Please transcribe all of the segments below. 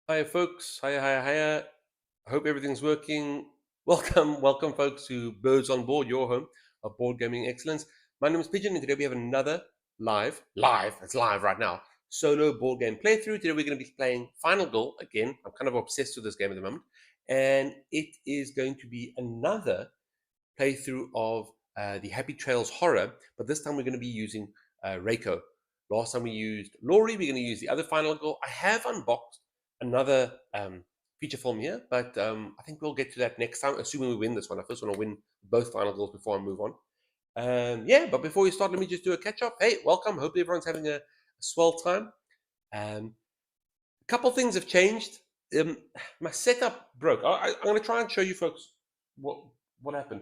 Hi, folks. Hiya, hiya, hiya. I hope everything's working. Welcome, folks, to Birds on Board, your home of board gaming excellence. My name is Pigeon, and today we have another it's live right now, solo board game playthrough. Today we're going to be playing Final Goal again. I'm kind of obsessed with this game at the moment, and it is going to be another playthrough of the Happy Trails Horror, but this time we're going to be using Reiko. Last time we used Laurie, we're going to use the other Final Goal. I have unboxed another feature film here, but I think we'll get to that next time, assuming we win this one. I first want to win both Final Goals before I move on. Yeah, but before we start, let me just do a catch up. Hey, welcome. Hope everyone's having a swell time. A couple things have changed. My setup broke. I'm going to try and show you folks what happened.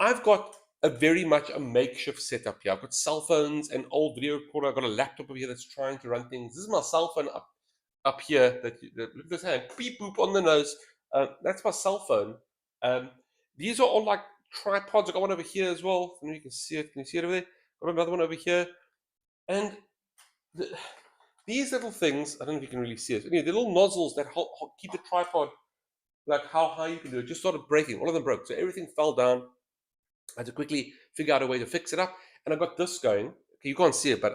I've got a very much a makeshift setup here. I've got cell phones, an old video recorder. I've got a laptop over here that's trying to run things. This is my cell phone up here. Look at this hand, beep boop on the nose. That's my cell phone. Um, these are all like tripods. I got one over here as well. I don't know if you can see it. Can you see it over there? Got another one over here, and the, these little things. I don't know if you can really see it. Anyway, the little nozzles that keep the tripod like how high you can do it just started breaking. All of them broke, so everything fell down. I had to quickly figure out a way to fix it up, and I got this going. Okay, you can't see it, but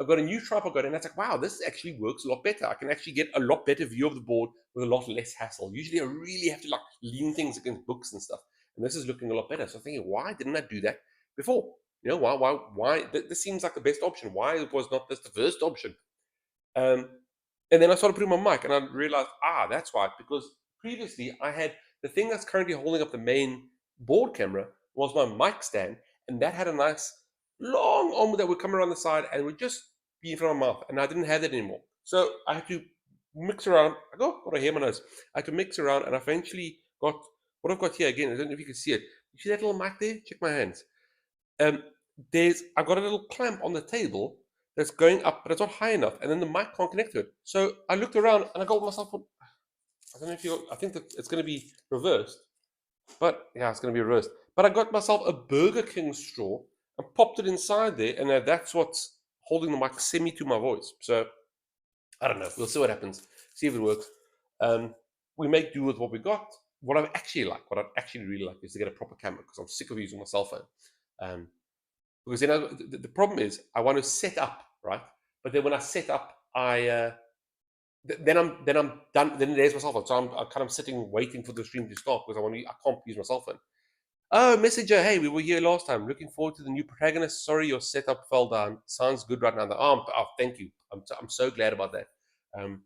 I've got a new tripod going, and that's like, wow, this actually works a lot better. I can actually get a lot better view of the board with a lot less hassle. Usually, I really have to like lean things against books and stuff, and this is looking a lot better. So I'm thinking, why didn't I do that before? You know, why? This seems like the best option. Why was not this the first option? Um, and then I started putting my mic, and I realized, that's why. Because previously, I had the thing that's currently holding up the main board camera was my mic stand, and that had a nice long arm that would come around the side and would just be in front of my mouth, and I didn't have that anymore. So I had to mix around. I got what I hear my nose. I had to mix around, and I eventually got what I've got here again. I don't know if you can see it. You see that little mic there? Check my hands. Um, I've got a little clamp on the table that's going up, but it's not high enough, and then the mic can't connect to it. So I looked around and I got myself. I don't know if you. I think that it's going to be reversed, but yeah, it's going to be reversed. But I got myself a Burger King straw and popped it inside there, and that's what's holding the mic semi to my voice. So I don't know. We'll see what happens. See if it works. We make do with what we got. What I'd actually really like, is to get a proper camera because I'm sick of using my cell phone. Um, because the problem is I want to set up, right, but then when I set up, then I'm done. Then there's my cell phone, so I'm kind of sitting waiting for the stream to start because I can't use my cell phone. Oh, messenger, hey, we were here last time. Looking forward to the new protagonist. Sorry, your setup fell down. Sounds good right now. Thank you. I'm so glad about that. Um,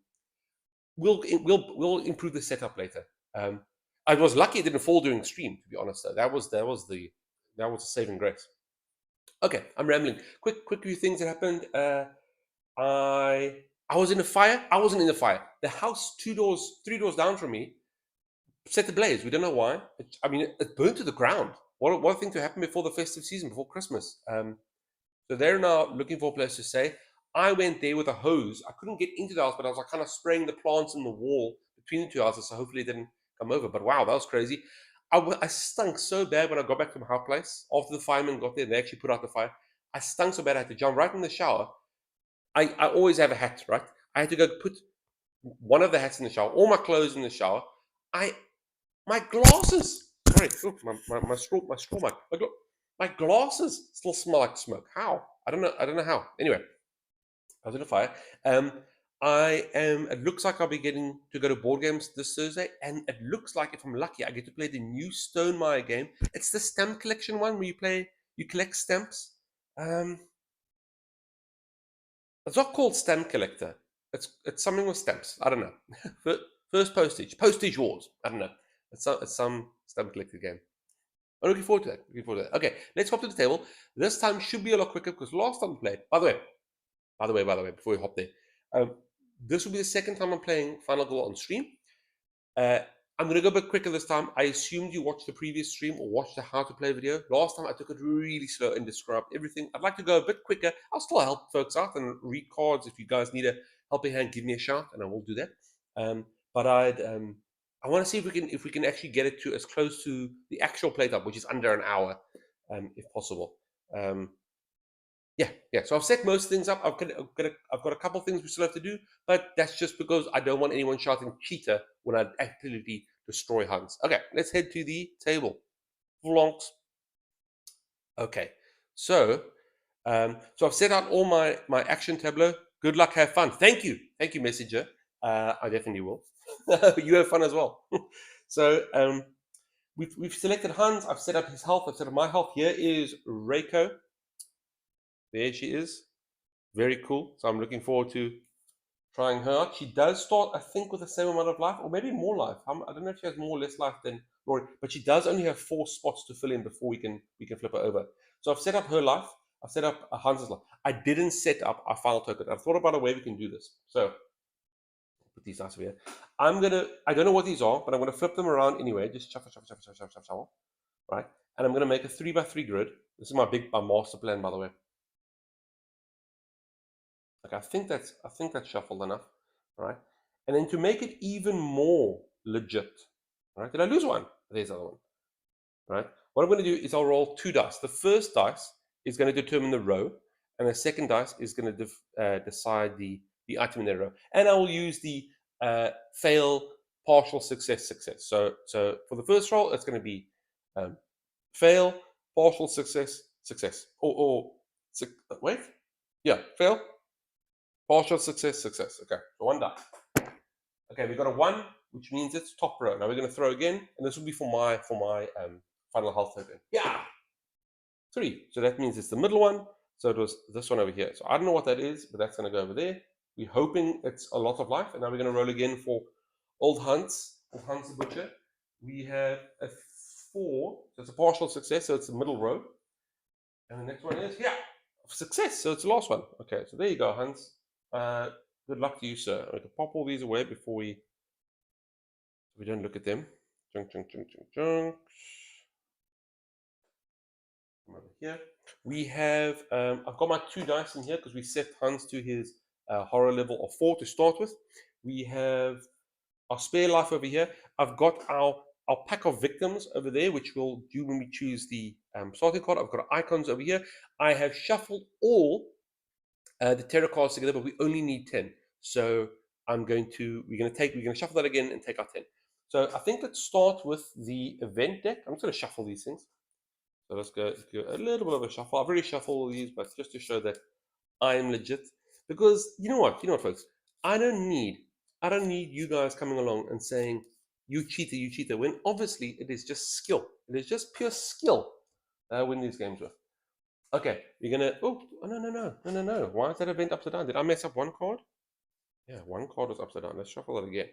we'll improve the setup later. Um, I was lucky it didn't fall during stream. To be honest, though, that was a saving grace. Okay, I'm rambling. Quick few things that happened. I was in a fire. I wasn't in the fire. The house three doors down from me set ablaze. We don't know why. It burned to the ground. What a thing to happen before the festive season, before Christmas. So they're now looking for a place to stay. I went there with a hose. I couldn't get into the house, but I was like kind of spraying the plants in the wall between the two houses, so hopefully it didn't come over. But wow, that was crazy. I stunk so bad when I got back to my house place after the firemen got there and they actually put out the fire. I stunk so bad I had to jump right in the shower. I always have a hat, right? I had to go put one of the hats in the shower, all my clothes in the shower. I My glasses. Sorry, my straw mic. My glasses still smell like smoke. How? I don't know. I don't know how. Anyway, I was in a fire. I am. It looks like I'll be getting to go to board games this Thursday, and it looks like if I'm lucky, I get to play the new Stonemaier game. It's the stamp collection one where you collect stamps. Um, it's not called Stamp Collector. It's something with stamps. I don't know. First postage wars. I don't know. It's some stamp collector game. I'm looking forward to that. Okay, let's hop to the table. This time should be a lot quicker because last time we played. By the way, before we hop there, um, this will be the second time I'm playing Final Goal on stream. Uh, I'm going to go a bit quicker this time. I assumed you watched the previous stream or watched the how to play video. Last time I took it really slow and described everything. I'd like to go a bit quicker. I'll still help folks out and read cards. If you guys need a helping hand, give me a shout and I will do that. But I want to see if we can actually get it to as close to the actual play time, which is under an hour, if possible. Um, Yeah. So I've set most things up. I've got a couple things we still have to do, but that's just because I don't want anyone shouting cheater when I actively destroy hunts. Okay, let's head to the table. Flonks. Okay, so so I've set out all my action tableau. Good luck, have fun. Thank you, messenger. I definitely will. You have fun as well. So we've selected Hans. I've set up his health. I've set up my health. Here is Reiko. There she is. Very cool. So I'm looking forward to trying her out. She does start, I think, with the same amount of life, or maybe more life. I don't know if she has more or less life than Rory, but she does only have 4 spots to fill in before we can flip her over. So I've set up her life. I've set up Hans's life. I didn't set up our final token. I've thought about a way we can do this. So put these dice over here. I don't know what these are, but I'm gonna flip them around anyway. Just shuffle. Right? And I'm gonna make a 3x3 grid. This is my master plan, by the way. Okay, I think that's shuffled enough, right? And then to make it even more legit, right? Did I lose one? There's the other one, right? What I'm going to do is I'll roll 2 dice. The first dice is going to determine the row, and the second dice is going to decide the item in the row. And I will use the fail, partial, success. So for the first roll, it's going to be fail, partial, success. Wait, yeah, fail, partial, success. Okay, so 1 die. Okay, we got a 1, which means it's top row. Now we're going to throw again, and this will be for my final health token. Yeah, 3. So that means it's the middle one. So it was this one over here. So I don't know what that is, but that's going to go over there. We're hoping it's a lot of life, and now we're going to roll again for Old Hans the Butcher. We have a 4, so it's a partial success, so it's the middle row. And the next one is success, so it's the last one. Okay, so there you go, Hans. Good luck to you, sir. I'm going to pop all these away before we don't look at them. Junk. Come over here. We have, I've got my 2 dice in here because we set Hans to his horror level of 4 to start with. We have our spare life over here. I've got our pack of victims over there, which we'll do when we choose the starting card. I've got our icons over here. I have shuffled all the tarot cards together, but we only need 10. So we're going to shuffle that again and take our 10. So I think let's start with the event deck. I'm just going to shuffle these things. So let's go a little bit of a shuffle. I've already shuffled all these, but just to show that I am legit. Because you know what, folks, I don't need you guys coming along and saying you cheater, when obviously it is just skill. It is just pure skill that I win these games with. Okay, we're gonna. Oh no! Why is that event upside down? Did I mess up one card? Yeah, one card was upside down. Let's shuffle it again.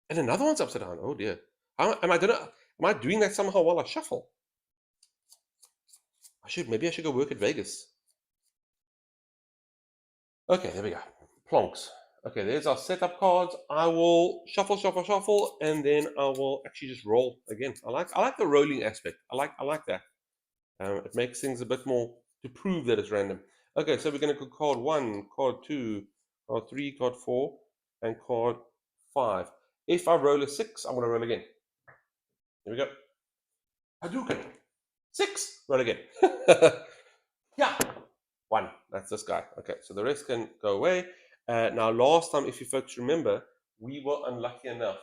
And another one's upside down. Oh dear. Am I doing that somehow while I shuffle? Maybe I should go work at Vegas. Okay, there we go. Plonks. Okay, there's our setup cards. I will shuffle, and then I will actually just roll again. I like the rolling aspect. I like that. It makes things a bit more to prove that it's random. Okay, so we're going to go card 1, card 2, card 3, card 4, and card 5. If I roll a 6, I'm going to roll again. Here we go. Hadouken. 6. Roll again. Yeah. 1. That's this guy. Okay, so the rest can go away. Now, last time, if you folks remember, we were unlucky enough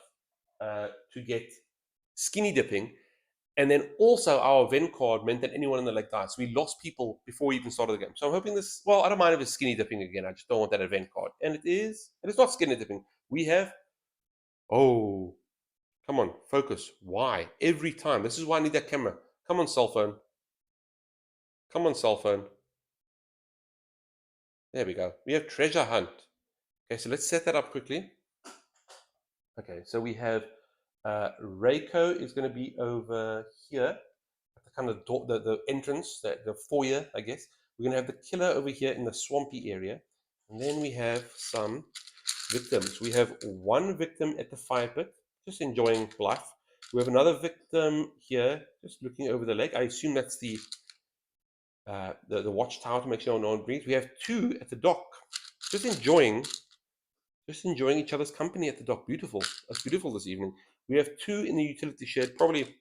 to get skinny dipping. And then also our event card meant that anyone in the leg died. So we lost people before we even started the game. So I'm hoping this, well, I don't mind if it's skinny dipping again. I just don't want that event card. And it's not skinny dipping. We have, oh, come on, focus. Why? Every time. This is why I need that camera. Come on, cell phone. Come on, cell phone. There we go. We have treasure hunt. Okay, so let's set that up quickly. Okay, so we have Reiko is going to be over here. Kind of the entrance, the foyer, I guess. We're going to have the killer over here in the swampy area. And then we have some victims. We have 1 victim at the fire pit, just enjoying life. We have another victim here, just looking over the lake. I assume that's the watchtower to make sure no one breathes. We have 2 at the dock, just enjoying each other's company at the dock. Beautiful. That's beautiful this evening. We have 2 in the utility shed, probably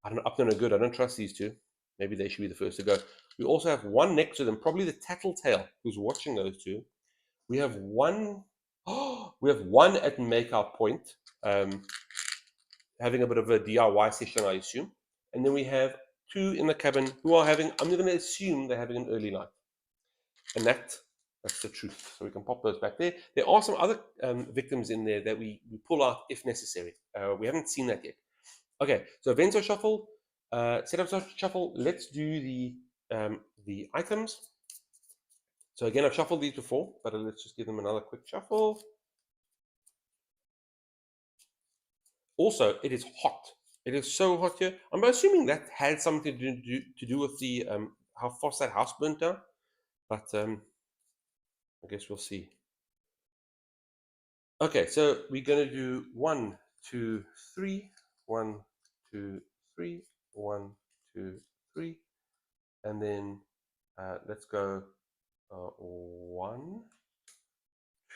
up to no good. I don't trust these two. Maybe they should be the first to go. We also have one next to them, probably the tattletale who's watching those two. We have one. Oh, we have one at makeout point, having a bit of a DIY session, I assume. And then we have two in the cabin who are having. I'm going to assume they're having an early night, and that's the truth. So we can pop those back there. There are some other victims in there that we pull out if necessary. We haven't seen that yet. Okay, so events are shuffled. Setup shuffle. Let's do the items. So again, I've shuffled these before, but let's just give them another quick shuffle. Also, it is hot. It is so hot here. I'm assuming that had something to do with the how fast that house burnt down, but I guess we'll see. Okay, so we're going to do 1, 2, 3, 1, 2, 3, 1, 2, 3, and then let's go 1,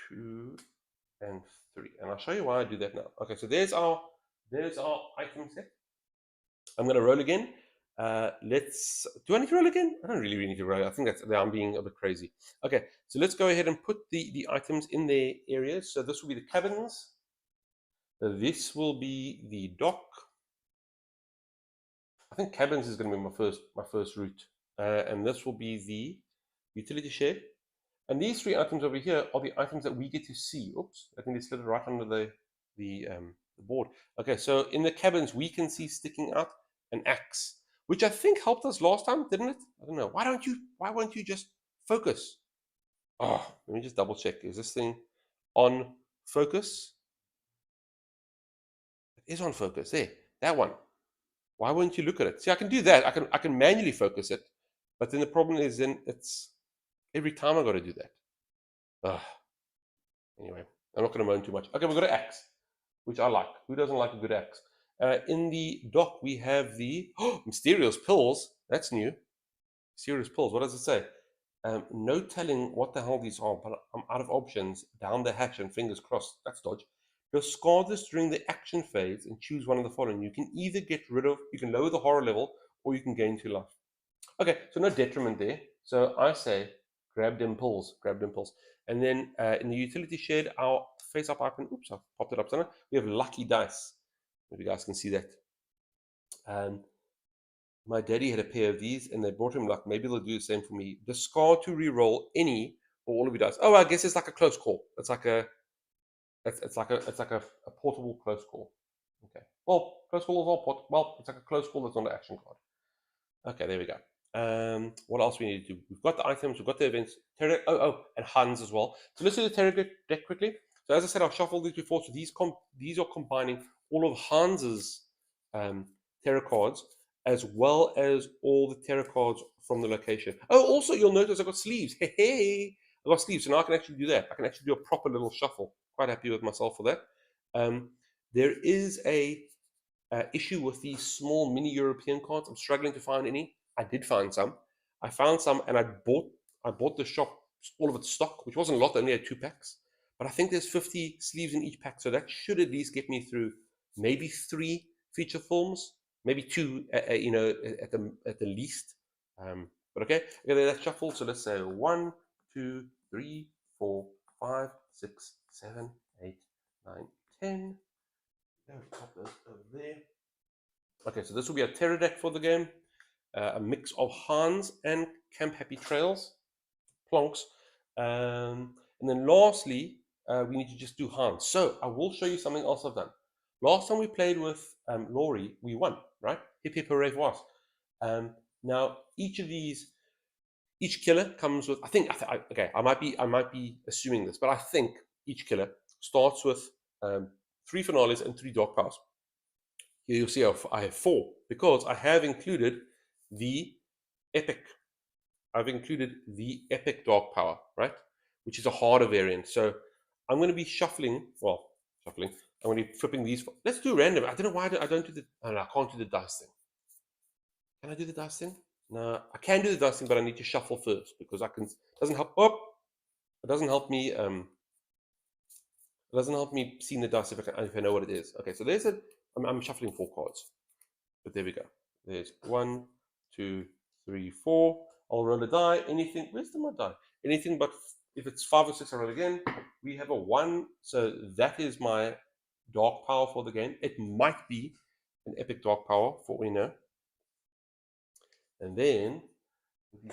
2, and 3, and I'll show you why I do that now. Okay, so there's our item set. I'm going to roll again. Do I need to roll again? I don't really need to roll. I think I'm being a bit crazy. Okay, so let's go ahead and put the items in their areas. So this will be the cabins. This will be the dock. I think cabins is going to be my first route, and this will be the utility shed. And these three items over here are the items that we get to see. Oops, I think they slid it right under the board. Okay, so in the cabins we can see sticking out an axe, which I think helped us last time, didn't it? I don't know. Why won't you just focus? Oh, let me just double check. Is this thing on focus? It is on focus. There, that one. Why won't you look at it? See, I can do that. I can manually focus it, but then the problem is then it's every time I got to do that. Ugh. Anyway, I'm not going to moan too much. Okay, we've got an axe, which I like. Who doesn't like a good axe? In the dock, we have the mysterious pills. That's new. Mysterious pills. What does it say? No telling what the hell these are, but I'm out of options. Down the hatch and fingers crossed. That's dodge. Discard this during the action phase and choose one of the following. You can either you can lower the horror level, or you can gain 2 life. Okay, so no detriment there. So I say grab them pills. And then in the utility shed, our face-up icon, oops, I've popped it up somewhere. We have lucky dice. Maybe you guys can see that. My daddy had a pair of these, and they brought him luck. Maybe they'll do the same for me. Discard to re-roll any or all of your dice. Oh, I guess it's like a close call. It's like a portable close call. Okay. Well, close call is all well, it's like a close call that's on the action card. Okay, there we go. What else we need to do? We've got the items, we've got the events, and Hans as well. So let's do the Derrick deck quickly. So as I said, I've shuffled these before. So these are combining all of Hans's tarot cards as well as all the tarot cards from the location. Oh, also you'll notice I've got sleeves. Hey, I've got sleeves, so now I can actually do that. I can actually do a proper little shuffle. Quite happy with myself for that. There is a issue with these small mini European cards. I'm struggling to find any. I did find some. I found some, and I bought the shop all of its stock, which wasn't a lot. I only had 2 packs, but I think there's 50 sleeves in each pack, so that should at least get me through maybe 3 feature films, maybe 2, at the least. But okay, let's shuffle. So let's say 1, 2, 3, 4, 5, 6, 7, 8, 9, 10. Pop those over there. Okay, so this will be a terror deck for the game, a mix of Hans and Camp Happy Trails, plonks, and then lastly, we need to just do Hans. So I will show you something else I've done. Last time we played with Laurie, we won, right? Hip hip hooray for us. Now each killer comes with. I might be assuming this, but I think each killer starts with 3 finales and 3 dark powers. Here you'll see I have 4 because I have included the epic. I've included the epic dark power, right? Which is a harder variant. So I'm going to be shuffling. I'm going to be flipping these. Let's do random. I don't know why I don't do the. Oh, no, I can't do the dice thing. Can I do the dice thing? No, I can do the dice thing, but I need to shuffle first because I can. It doesn't help. It doesn't help me. It doesn't help me seeing the dice if I know what it is. Okay, so I'm shuffling 4 cards. But there we go. There's 1, 2, 3, 4. I'll roll a die. Anything, where's my die? Anything but, if it's 5 or 6, I roll again. We have a 1, so that is my dark power for the game. It might be an epic dark power for all we know. And then these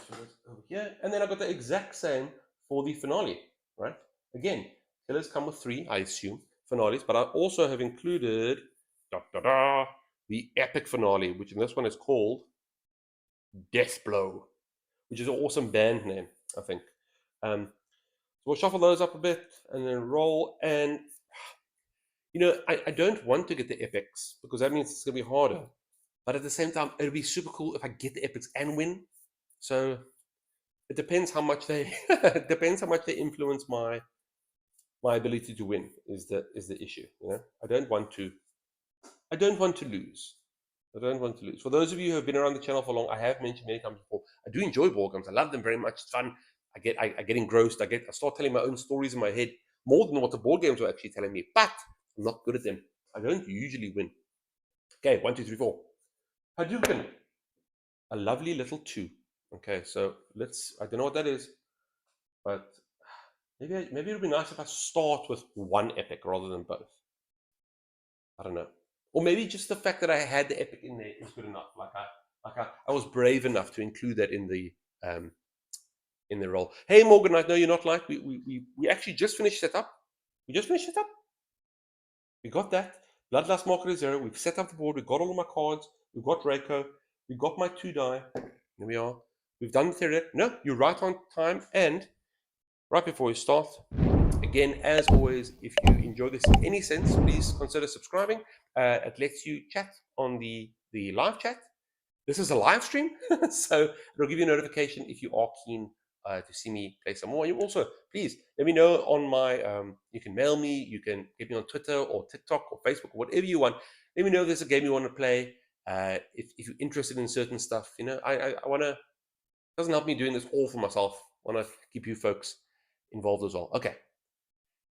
over here, and then I've got the exact same for the finale, right? Again, killers come with 3, I assume, finales, but I also have included the epic finale, which in this one is called Death Blow, which is an awesome band name, I think. So we'll shuffle those up a bit and then roll. And I don't want to get the epics because that means it's gonna be harder. But at the same time, it'd be super cool if I get the epics and win. So it depends how much they influence my ability to win is the issue. I don't want to lose. I don't want to lose. For those of you who have been around the channel for long, I have mentioned many times before, I do enjoy board games. I love them very much. It's fun. I get engrossed. I start telling my own stories in my head more than what the board games are actually telling me. But I'm not good at them. I don't usually win. Okay, 1, 2, 3, 4. Hadouken. A lovely little 2. Okay, so I don't know what that is, but maybe it would be nice if I start with 1 epic rather than both. I don't know. Or maybe just the fact that I had the epic in there is good enough. I was brave enough to include that in the roll. Hey Morgan, I know you're not like we actually just finished setup. We just finished setup. We got that. Bloodlust Market 0. We've set up the board. We've got all of my cards. We've got Reiko. We've got my 2 die. Here we are. We've done the Derrick. No, you're right on time. And right before we start, again, as always, if you enjoy this in any sense, please consider subscribing. It lets you chat on the live chat. This is a live stream, so it'll give you a notification if you are keen to see me play some more. You also, please let me know on my, you can mail me, you can get me on Twitter or TikTok or Facebook or whatever you want. Let me know if there's a game you want to play. If you're interested in certain stuff, I want to, it doesn't help me doing this all for myself. I want to keep you folks involved as well. Okay.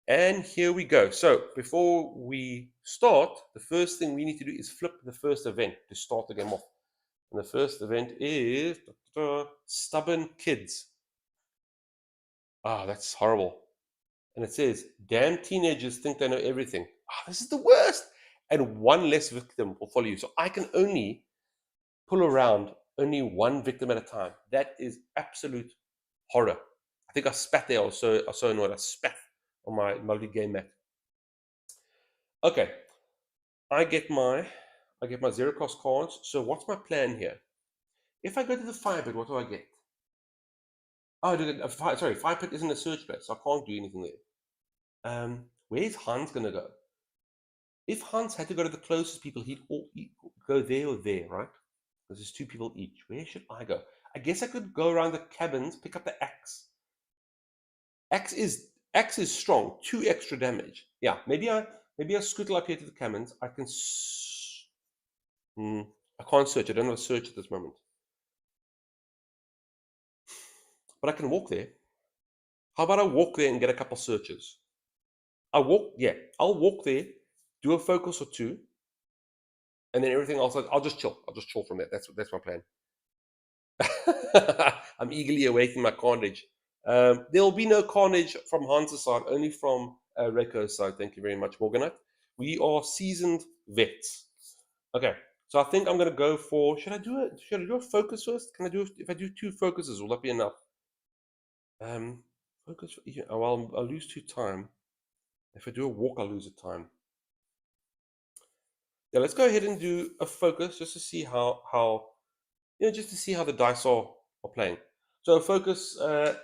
And here we go. So before we start, the first thing we need to do is flip the first event to start the game off. And the first event is Stubborn Kids. That's horrible. And it says, damn teenagers think they know everything. This is the worst. And 1 less victim will follow you. So I can only pull around only 1 victim at a time. That is absolute horror. I think I spat there. I was so annoyed. I spat on my multi-game mat. Okay. I get my 0 cost cards. So what's my plan here? If I go to the fire pit, what do I get? Sorry, fire pit isn't a search place, so I can't do anything there. Where's Hans gonna go? If Hans had to go to the closest people, he'd go there or there, right? Because there's 2 people each. Where should I go? I guess I could go around the cabins, pick up the axe. Axe is strong, 2 extra damage. Yeah, maybe I scootle up here to the cabins. I can. I can't search. I don't have a search at this moment. But I can walk there. How about I walk there and get a couple searches? I'll walk there, do a focus or 2, and then everything else, I'll just chill. I'll just chill from there. That's my plan. I'm eagerly awaiting my carnage. There'll be no carnage from Hans' side, only from Reiko's side. Thank you very much, Morganite. We are seasoned vets. Okay, so I think I'm going to go for. Should I do a focus first? Can I do if I do 2 focuses? Will that be enough? Focus. Well, I'll lose 2 time. If I do a walk, I'll lose a time. Yeah, let's go ahead and do a focus just to see how the dice are playing. So a focus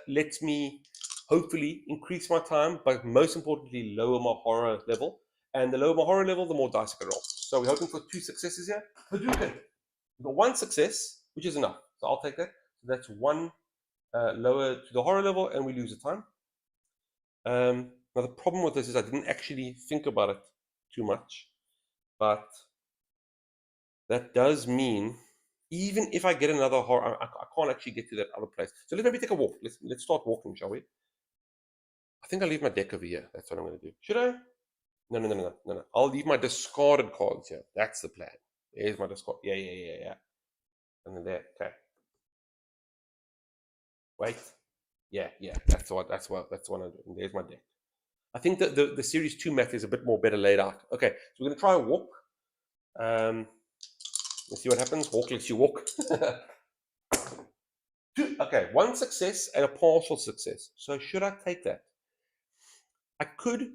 lets me hopefully increase my time, but most importantly, lower my horror level. And the lower my horror level, the more dice I can roll. So we're hoping for 2 successes here. Hadouken. We've got 1 success, which is enough. So I'll take that. So that's 1 lower to the horror level, and we lose a time. Now the problem with this is I didn't actually think about it too much, but that does mean even if I get another horror, I can't actually get to that other place. So let's maybe take a walk. Let's start walking, shall we? I think I'll leave my deck over here. That's what I'm going to do. Should I? No. I'll leave my discarded cards here. That's the plan. There's my discard. Yeah. and then there. Okay. Wait. Yeah. That's what. That's one I'm doing. There's my deck. I think that the series 2 method is a bit more better laid out. Okay, so we're going to try a walk. Let's see what happens. Walk lets you walk. Okay, one success and a partial success. So should I take that? I could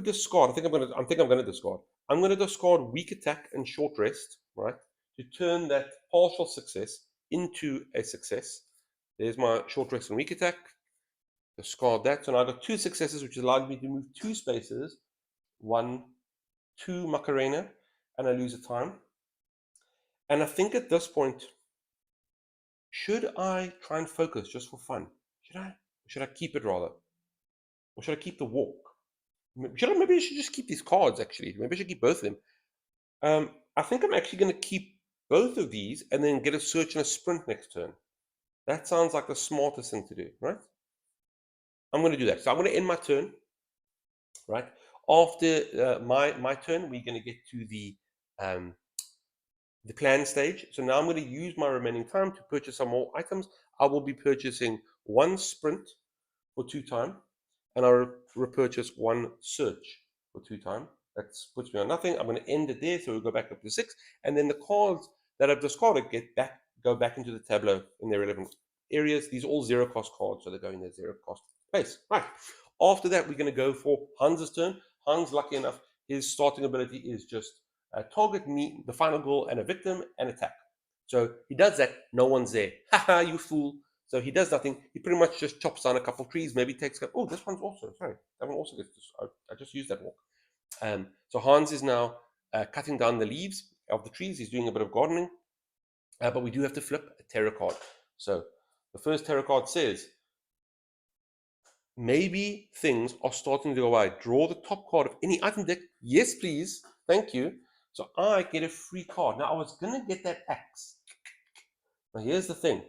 discard. I think I'm gonna discard. I'm gonna discard weak attack and short rest, right? To turn that partial success into a success. There's my short rest and weak attack. Discard that. So now I've got 2 successes, which allowed me to move 2 spaces. 1, 2 Macarena, and I lose a time. And I think at this point, should I try and focus just for fun? Should I? Or should I keep it rather? Or should I keep the walk? Maybe I should just keep these cards actually. Maybe I should keep both of them. I think I'm actually going to keep both of these and then get a search and a sprint next turn. That sounds like the smartest thing to do, right? I'm going to do that. So I'm going to end my turn, right? After my turn, we're going to get to the plan stage. So now I'm going to use my remaining time to purchase some more items. I will be purchasing 1 sprint for 2 time, and I'll repurchase 1 search for 2 time. That puts me on nothing. I'm going to end it there, so we'll go back up to 6, and then the cards that I've discarded go back into the tableau in their relevant areas. These are all 0 cost cards, so they go in their 0 cost place. Right. After that, we're going to go for Hans's turn. Hans, lucky enough, his starting ability is just target me, the final goal, and a victim, and attack. So he does that. No one's there. Haha, you fool. So he does nothing. He pretty much just chops down a couple of trees. Maybe takes. Oh, this one's also. Sorry, that one also gets. I just used that walk. So Hans is now cutting down the leaves of the trees. He's doing a bit of gardening. But we do have to flip a tarot card. So the first tarot card says, maybe things are starting to go away. Draw the top card of any item deck. Yes, please. Thank you. So I get a free card. Now I was going to get that axe. Now here's the thing.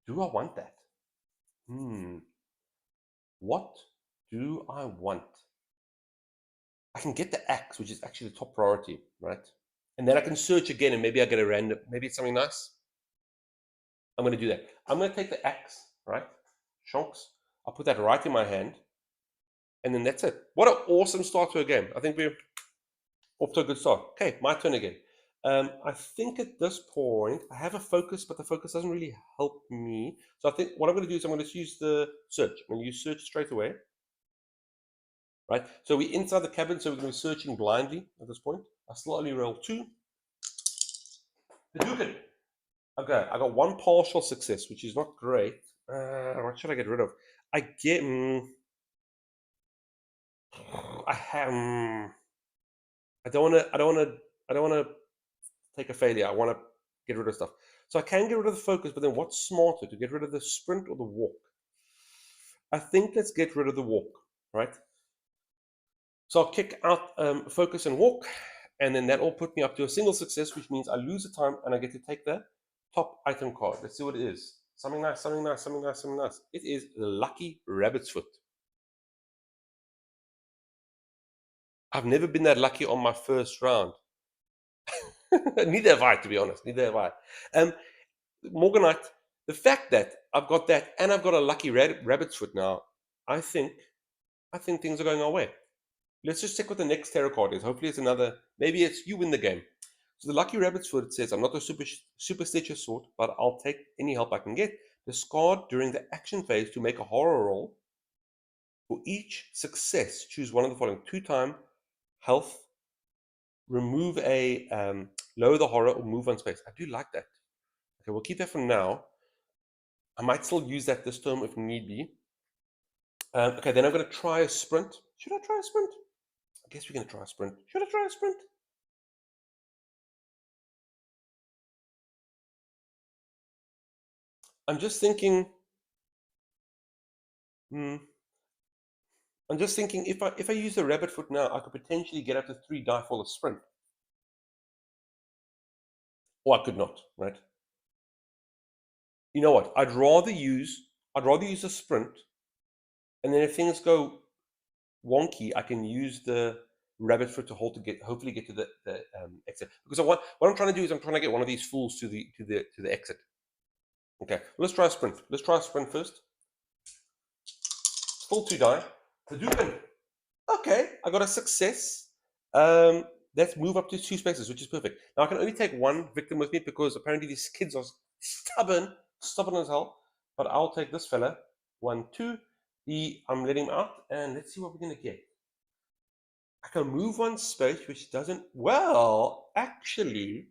Do I want that? What do I want? I can get the axe, which is actually the top priority, right? And then I can search again and maybe I get a random, maybe it's something nice. I'm going to do that. I'm going to take the axe, right? Chunks. I'll put that right in my hand. And then that's it. What an awesome start to a game. I think we're off to a good start. Okay, my turn again. I think at this point, I have a focus, but the focus doesn't really help me. So I think what I'm going to do is I'm going to use the search. I'm going to use search straight away. Right? So we're inside the cabin, so we're going to be searching blindly at this point. I slowly roll 2. Hadouken. Okay, I got 1 partial success, which is not great. What should I get rid of? I don't want to take a failure. I want to get rid of stuff. So I can get rid of the focus, but then what's smarter, to get rid of the sprint or the walk? I think let's get rid of the walk, right? So I'll kick out focus and walk, and then that will put me up to a single success, which means I lose a time and I get to take the top item card. Let's see what it is. Something nice, something nice, something nice, something nice. It is the lucky rabbit's foot. I've never been that lucky on my first round. Neither have I, to be honest. Neither have I. Morganite, the fact that I've got that and I've got a lucky rabbit's foot now, I think things are going our way. Let's just check what the next tarot card is. Hopefully it's another, maybe it's you win the game. So the lucky rabbit's foot, it says, I'm not a superstitious sort, but I'll take any help I can get. Discard during the action phase to make a horror roll. For each success, choose one of the following: 2 time, health, remove a, lower the horror, or move 1 space. I do like that. Okay, we'll keep that for now. I might still use that this term if need be. Okay, then I'm going to try a sprint. Should I try a sprint? I guess we're going to try a sprint. Should I try a sprint? I'm just thinking. I'm just thinking if I use the rabbit foot now, I could potentially get up to 3 die for the sprint, or I could not. Right? You know what? I'd rather use a sprint, and then if things go wonky, I can use the rabbit foot to hold to hopefully get to the exit. Because what I'm trying to do is I'm trying to get one of these fools to the exit. Okay, let's try a sprint. Let's try a sprint first. Still 2 die. Hadouken. Okay, I got a success. Let's move up to 2 spaces, which is perfect. Now I can only take 1 victim with me because apparently these kids are stubborn as hell. But I'll take this fella. 1, 2. I'm letting him out, and let's see what we're gonna get. I can move 1 space, which doesn't. Well, actually,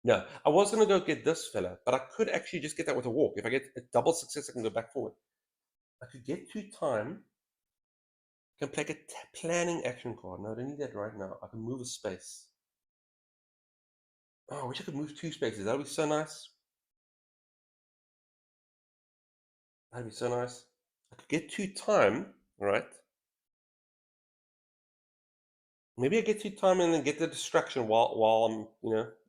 no. I was gonna go get this fella, but I could actually just get that with a walk. If I get a double success, I can go back forward. I could get 2 time. I can play a planning action card. No, I don't need that right now. I can move a space. Oh, I wish I could move 2 spaces. That would be so nice. That'd be so nice. I could get 2 time, right? Maybe I get 2 time and then get the distraction while I'm,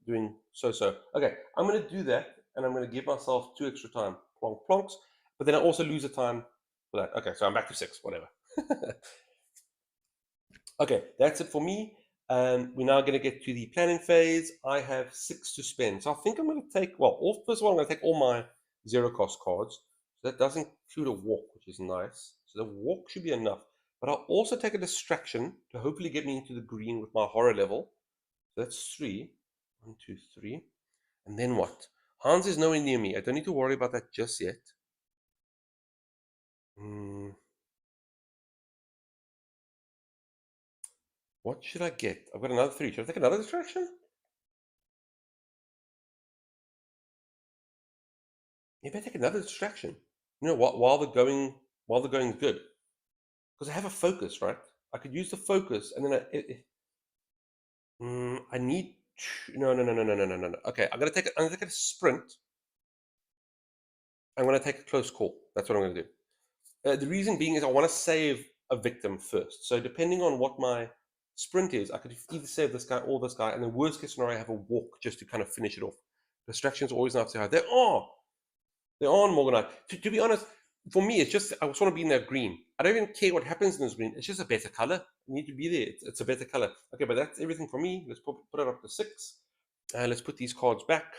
doing so. Okay, I'm gonna do that, and I'm gonna give myself 2 extra time. Plonk, plonks. But then I also lose a time for that. Okay, so I'm back to 6, whatever. Okay, that's it for me. We're now going to get to the planning phase. I have 6 to spend. So I think I'm going to take, first of all, I'm going to take all my 0 cost cards. So that doesn't include a walk, which is nice. So the walk should be enough. But I'll also take a distraction to hopefully get me into the green with my horror level. So that's 3. 1, 2, 3. And then what? Hans is nowhere near me. I don't need to worry about that just yet. What should I get? I've got another 3. Should I take another distraction? Maybe I take another distraction. While the going is good, because I have a focus, right? I could use the focus, and then I need no. Okay, I'm gonna take a sprint. I'm gonna take a close call. That's what I'm gonna do. The reason being is I want to save a victim first. So depending on what my sprint is, I could either save this guy or this guy, and the worst case scenario, I have a walk just to kind of finish it off. Distractions always not so high. They are Morganite. To be honest, for me, it's just I just want to be in that green. I don't even care what happens in this green. It's just a better color. You need to be there. It's a better color. Okay, but that's everything for me. Let's put it up to 6. Let's put these cards back.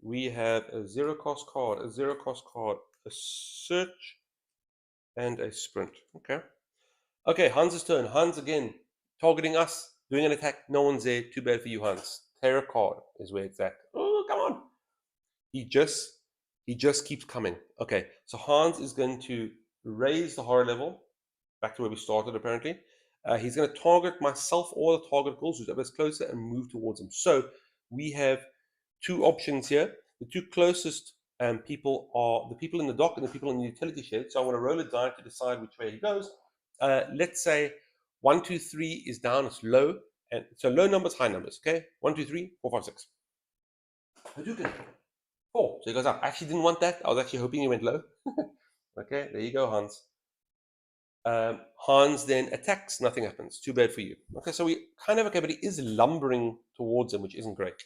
We have a 0 cost card, a 0 cost card, a search, and a sprint. Okay. Okay, Hans' turn. Hans again, targeting us, doing an attack. No one's there. Too bad for you, Hans. Terror card is where it's at. Oh, come on. He just keeps coming. Okay, so Hans is going to raise the horror level back to where we started, apparently. He's going to target myself or the target goals, whoever's closer, and move towards him. So we have 2 options here. The 2 closest people are the people in the dock and the people in the utility shed. So I want to roll a die to decide which way he goes. Let's say 1, 2, 3 is down, it's low. And so low numbers, high numbers, okay? 1, 2, 3, 4, 5, 6. Hadouken. 4. So he goes up. I actually didn't want that. I was actually hoping he went low. Okay, there you go, Hans. Hans then attacks. Nothing happens. Too bad for you. Okay, so we kind of okay, but he is lumbering towards him, which isn't great.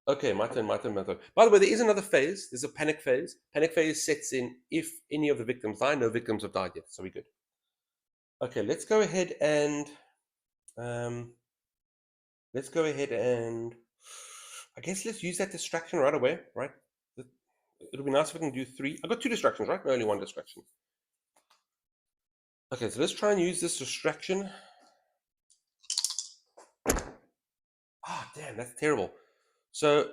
Okay, my turn. By the way, there is another phase. There's a panic phase. Panic phase sets in if any of the victims die. No victims have died yet, so we're good. Okay, let's go ahead and I guess let's use that distraction right away, right? It'll be nice if we can do 3. I've got 2 distractions, right? No, only 1 distraction. Okay, so let's try and use this distraction. Ah, damn, that's terrible. So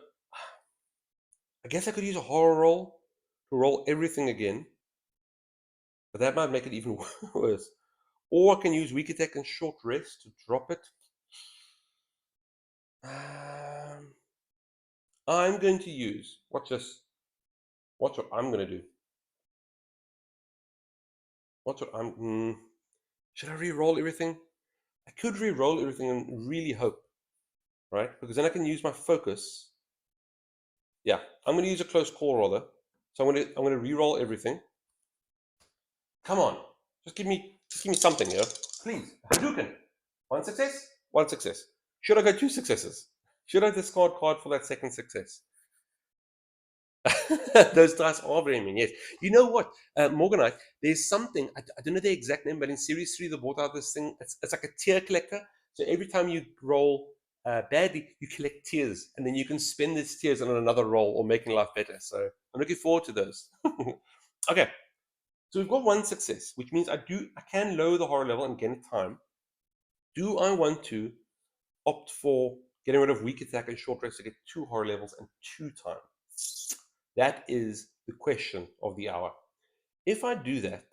I guess I could use a horror roll to roll everything again, but that might make it even worse. Or I can use weak attack and short rest to drop it. I'm going to use, watch this. Watch what I'm going to do. Watch what I'm, should I re-roll everything? I could re-roll everything and really hope, right? Because then I can use my focus. Yeah, I'm going to use a close call roller. So I'm going to re-roll everything. Come on, just give me something here, please. Hadouken. 1 success, 1 success. Should I go 2 successes? Should I discard card for that second success? Those dice are very mean, yes. You know what, Morganite, there's something, I don't know the exact name, but in Series 3, they brought out this thing. It's like a tier collector. So every time you roll badly, you collect tiers, and then you can spend these tiers on another roll or making life better. So I'm looking forward to those. Okay, so we've got one success, which means I can lower the horror level and gain time. Do I want to opt for getting rid of weak attack and short rest to get 2 horror levels and 2 time? That is the question of the hour. If I do that,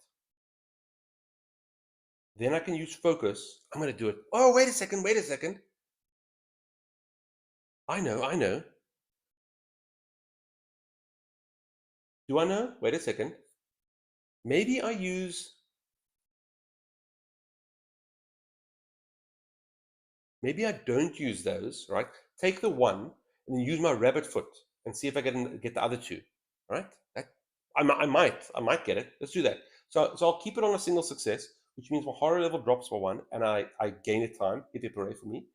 then I can use focus. I'm going to do it. Oh, wait a second. I know. Do I know? Wait a second. Maybe I don't use those, right? Take the one and then use my rabbit foot and see if I get the other 2, right? I might get it. Let's do that. So I'll keep it on a single success, which means my horror level drops by 1 and I gain a time, hit it for me.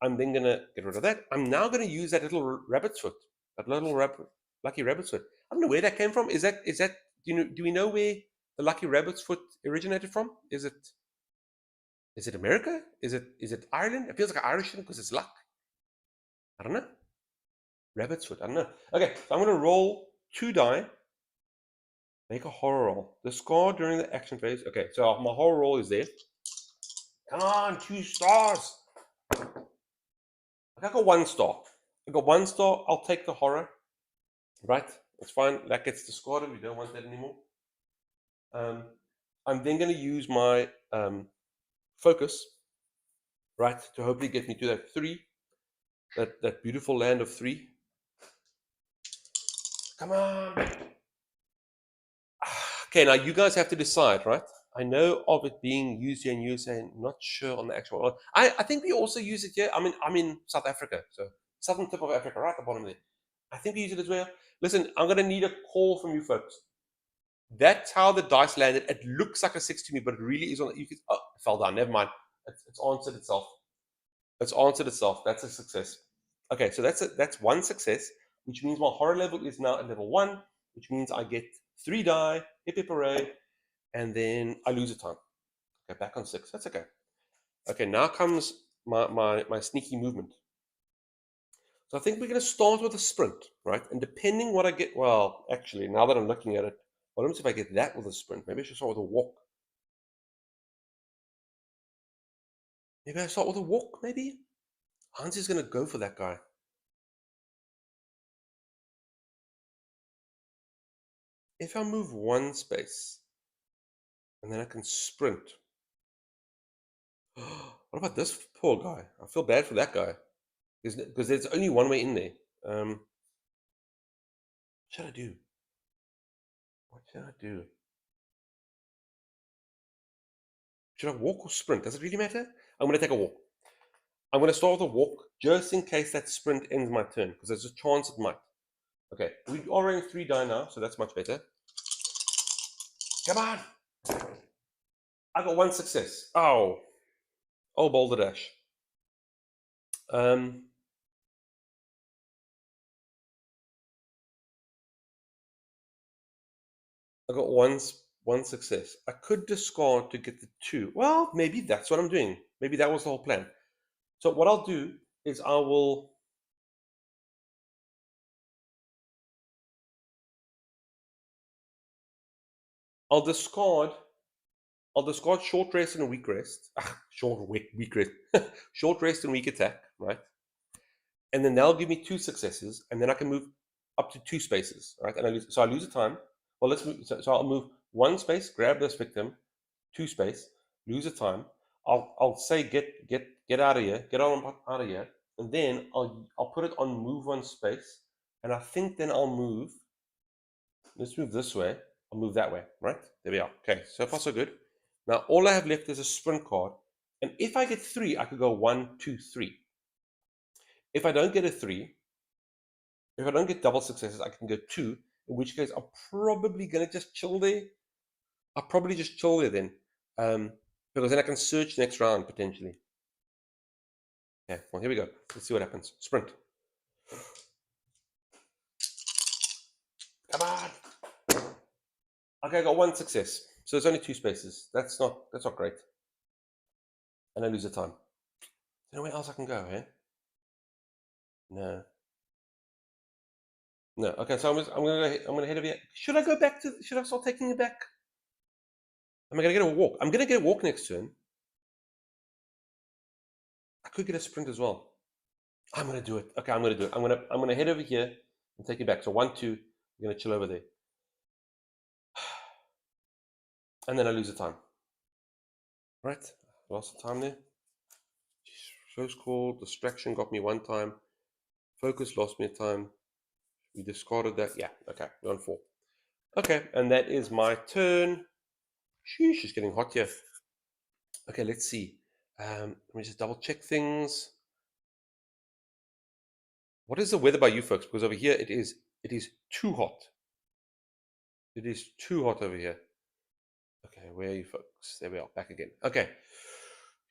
I'm then going to get rid of that. I'm now going to use that little rabbit's foot, that little lucky rabbit's foot. I don't know where that came from. Is that do we know where the lucky rabbit's foot originated from? Is it America? Is it Ireland? It feels like an Irish thing because it's luck. I don't know. Rabbit's foot. I don't know. Okay, so I'm going to roll 2 die. Make a horror roll. Discard during the action phase. Okay, so my horror roll is there. Come on, 2 stars. I got 1 star. I got 1 star. I'll take the horror. Right, it's fine. That gets discarded. We don't want that anymore. I'm then going to use my focus, right, to hopefully get me to that 3, that beautiful land of 3. Come on. Okay, now you guys have to decide, right? I know of it being used here in USA, not sure on the actual one. I think we also use it here. I'm in South Africa, so southern tip of Africa, right at the bottom there. I think we use it as well. Listen, I'm going to need a call from you folks. That's how the dice landed. It looks like a 6 to me, but it really is on. You could, oh, it fell down. Never mind. It's answered itself. It's answered itself. That's a success. Okay, so that's 1 success, which means my horror level is now at level 1, which means I get 3 die, hip hip hooray, and then I lose a time. Okay, back on 6. That's okay. Okay, now comes my sneaky movement. So I think we're going to start with a sprint, right? And depending what I get, well, actually, now that I'm looking at it, what happens if I get that with a sprint? Maybe I should start with a walk. Maybe I start with a walk, maybe? Hans is going to go for that guy. If I move 1 space, and then I can sprint. What about this poor guy? I feel bad for that guy. Because there's only one way in there. What should I do? What should I do? Should I walk or sprint? Does it really matter? I'm going to take a walk. I'm going to start with a walk just in case that sprint ends my turn, because there's a chance it might. Okay, we are running 3 die now, so that's much better. Come on! I got 1 success. Oh, boulder dash. I got one success. I could discard to get the 2. Well, maybe that's what I'm doing. Maybe that was the whole plan. So what I'll do is I'll discard short rest and weak rest. Weak rest. Short rest and weak attack, right? And then they'll give me 2 successes, and then I can move up to 2 spaces, right? And I lose a time. Well, let's move. So I'll move 1 space, grab this victim, 2 space, lose a time. I'll say get out of here, get on out of here, and then I'll put it on move 1 space, and I think then I'll move. Let's move this way. I'll move that way, right? There we are. Okay, so far so good. Now all I have left is a sprint card, and if I get 3, I could go 1, 2, 3. If I don't get a 3, if I don't get double successes, I can go 2, in which case I'm probably going to just chill there. I'll probably just chill there then, because then I can search next round, potentially. Okay, well, here we go. Let's see what happens. Sprint. Come on. Okay, I got one success. So it's only 2 spaces. That's not great. And I lose the time. Anywhere else I can go, eh? No. No. Okay, so I'm gonna head over here. Should I go back to? Should I start taking it back? Am I gonna get a walk? I'm gonna get a walk next turn. I could get a sprint as well. I'm gonna do it. Okay, I'm gonna do it. I'm gonna head over here and take it back. So 1, 2. I'm gonna chill over there, and then I lose the time. Right? Lost the time there. Close call. Distraction got me 1 time. Focus lost me a time. We discarded that. Yeah. Okay. We're on 4. Okay, and that is my turn. Sheesh, it's getting hot here. Okay, let's see. Let me just double check things. What is the weather by you folks? Because over here it is too hot. It is too hot over here. Okay, where are you folks? There we are, back again. Okay.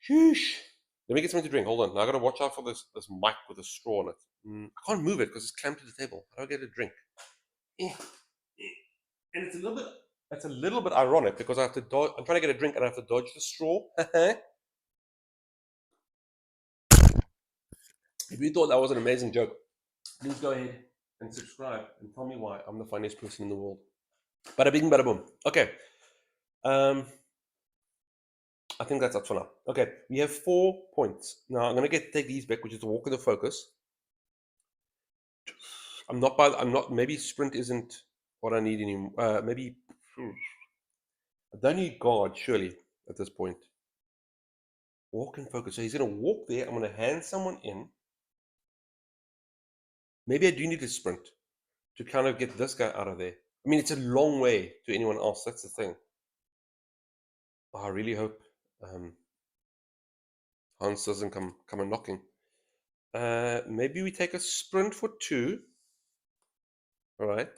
Sheesh. Let me get something to drink. Hold on. Now I gotta watch out for this mic with a straw on it. I can't move it because it's clamped to the table. How do I get a drink? And it's a little bit ironic because I have to dodge. I'm trying to get a drink and I have to dodge the straw. If you thought that was an amazing joke, please go ahead and subscribe and tell me why I'm the funniest person in the world. Bada bing, bada boom. Okay. I think that's up for now. Okay, we have 4 points. Now I'm gonna take these back, which is the walk of the focus. I'm not. Maybe sprint isn't what I need anymore. Maybe I don't need guard surely at this point. Walk and focus. So he's gonna walk there. I'm gonna hand someone in. Maybe I do need a sprint to kind of get this guy out of there. I mean, it's a long way to anyone else. That's the thing. Oh, I really hope Hans doesn't come a knocking. Maybe we take a sprint for 2. All right.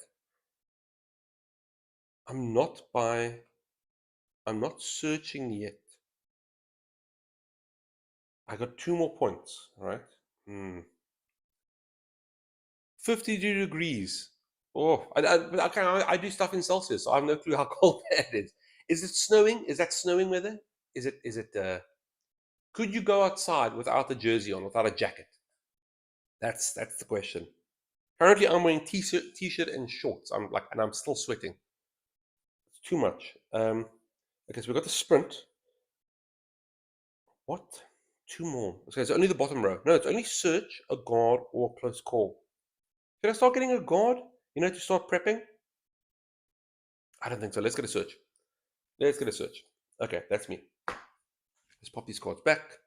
I'm not searching yet. I got 2 more points. All right. 52 degrees. Oh, I do stuff in Celsius, so I have no clue how cold that is. Is it snowing? Is that snowing weather? Is it? Could you go outside without a jersey on, without a jacket? That's the question. Currently, I'm wearing t-shirt and shorts. And I'm still sweating. It's too much. Okay, so we've got the sprint. What? 2 more. Okay, so only the bottom row. No, it's only search, a guard, or a close call. Should I start getting a guard? To start prepping? I don't think so. Let's get a search. Okay, that's me. Let's pop these cards back.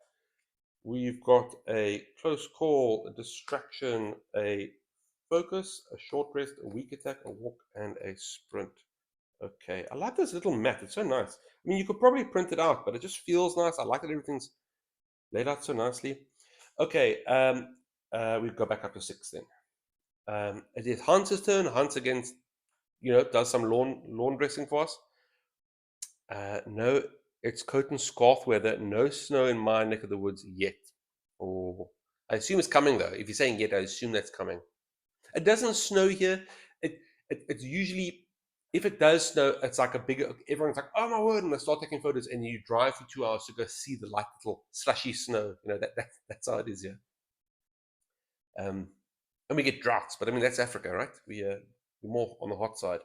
We've got a close call, a distraction, a focus, a short rest, a weak attack, a walk, and a sprint. Okay, I like this little mat. It's so nice. I mean, you could probably print it out, but it just feels nice. I like that everything's laid out so nicely. Okay, we go back up to 6 then. It is Hans's turn. Hans against, does some lawn dressing for us. No, it's coat and scarf weather. No snow in my neck of the woods yet. Oh, I assume it's coming though. If you're saying yet, I assume that's coming. It doesn't snow here. It's usually, if it does snow, it's like a bigger. Everyone's like, "Oh my word!" and they start taking photos, and you drive for 2 hours to go see the light little slushy snow. That's how it is here. And we get droughts, but I mean that's Africa, right? We're more on the hot side.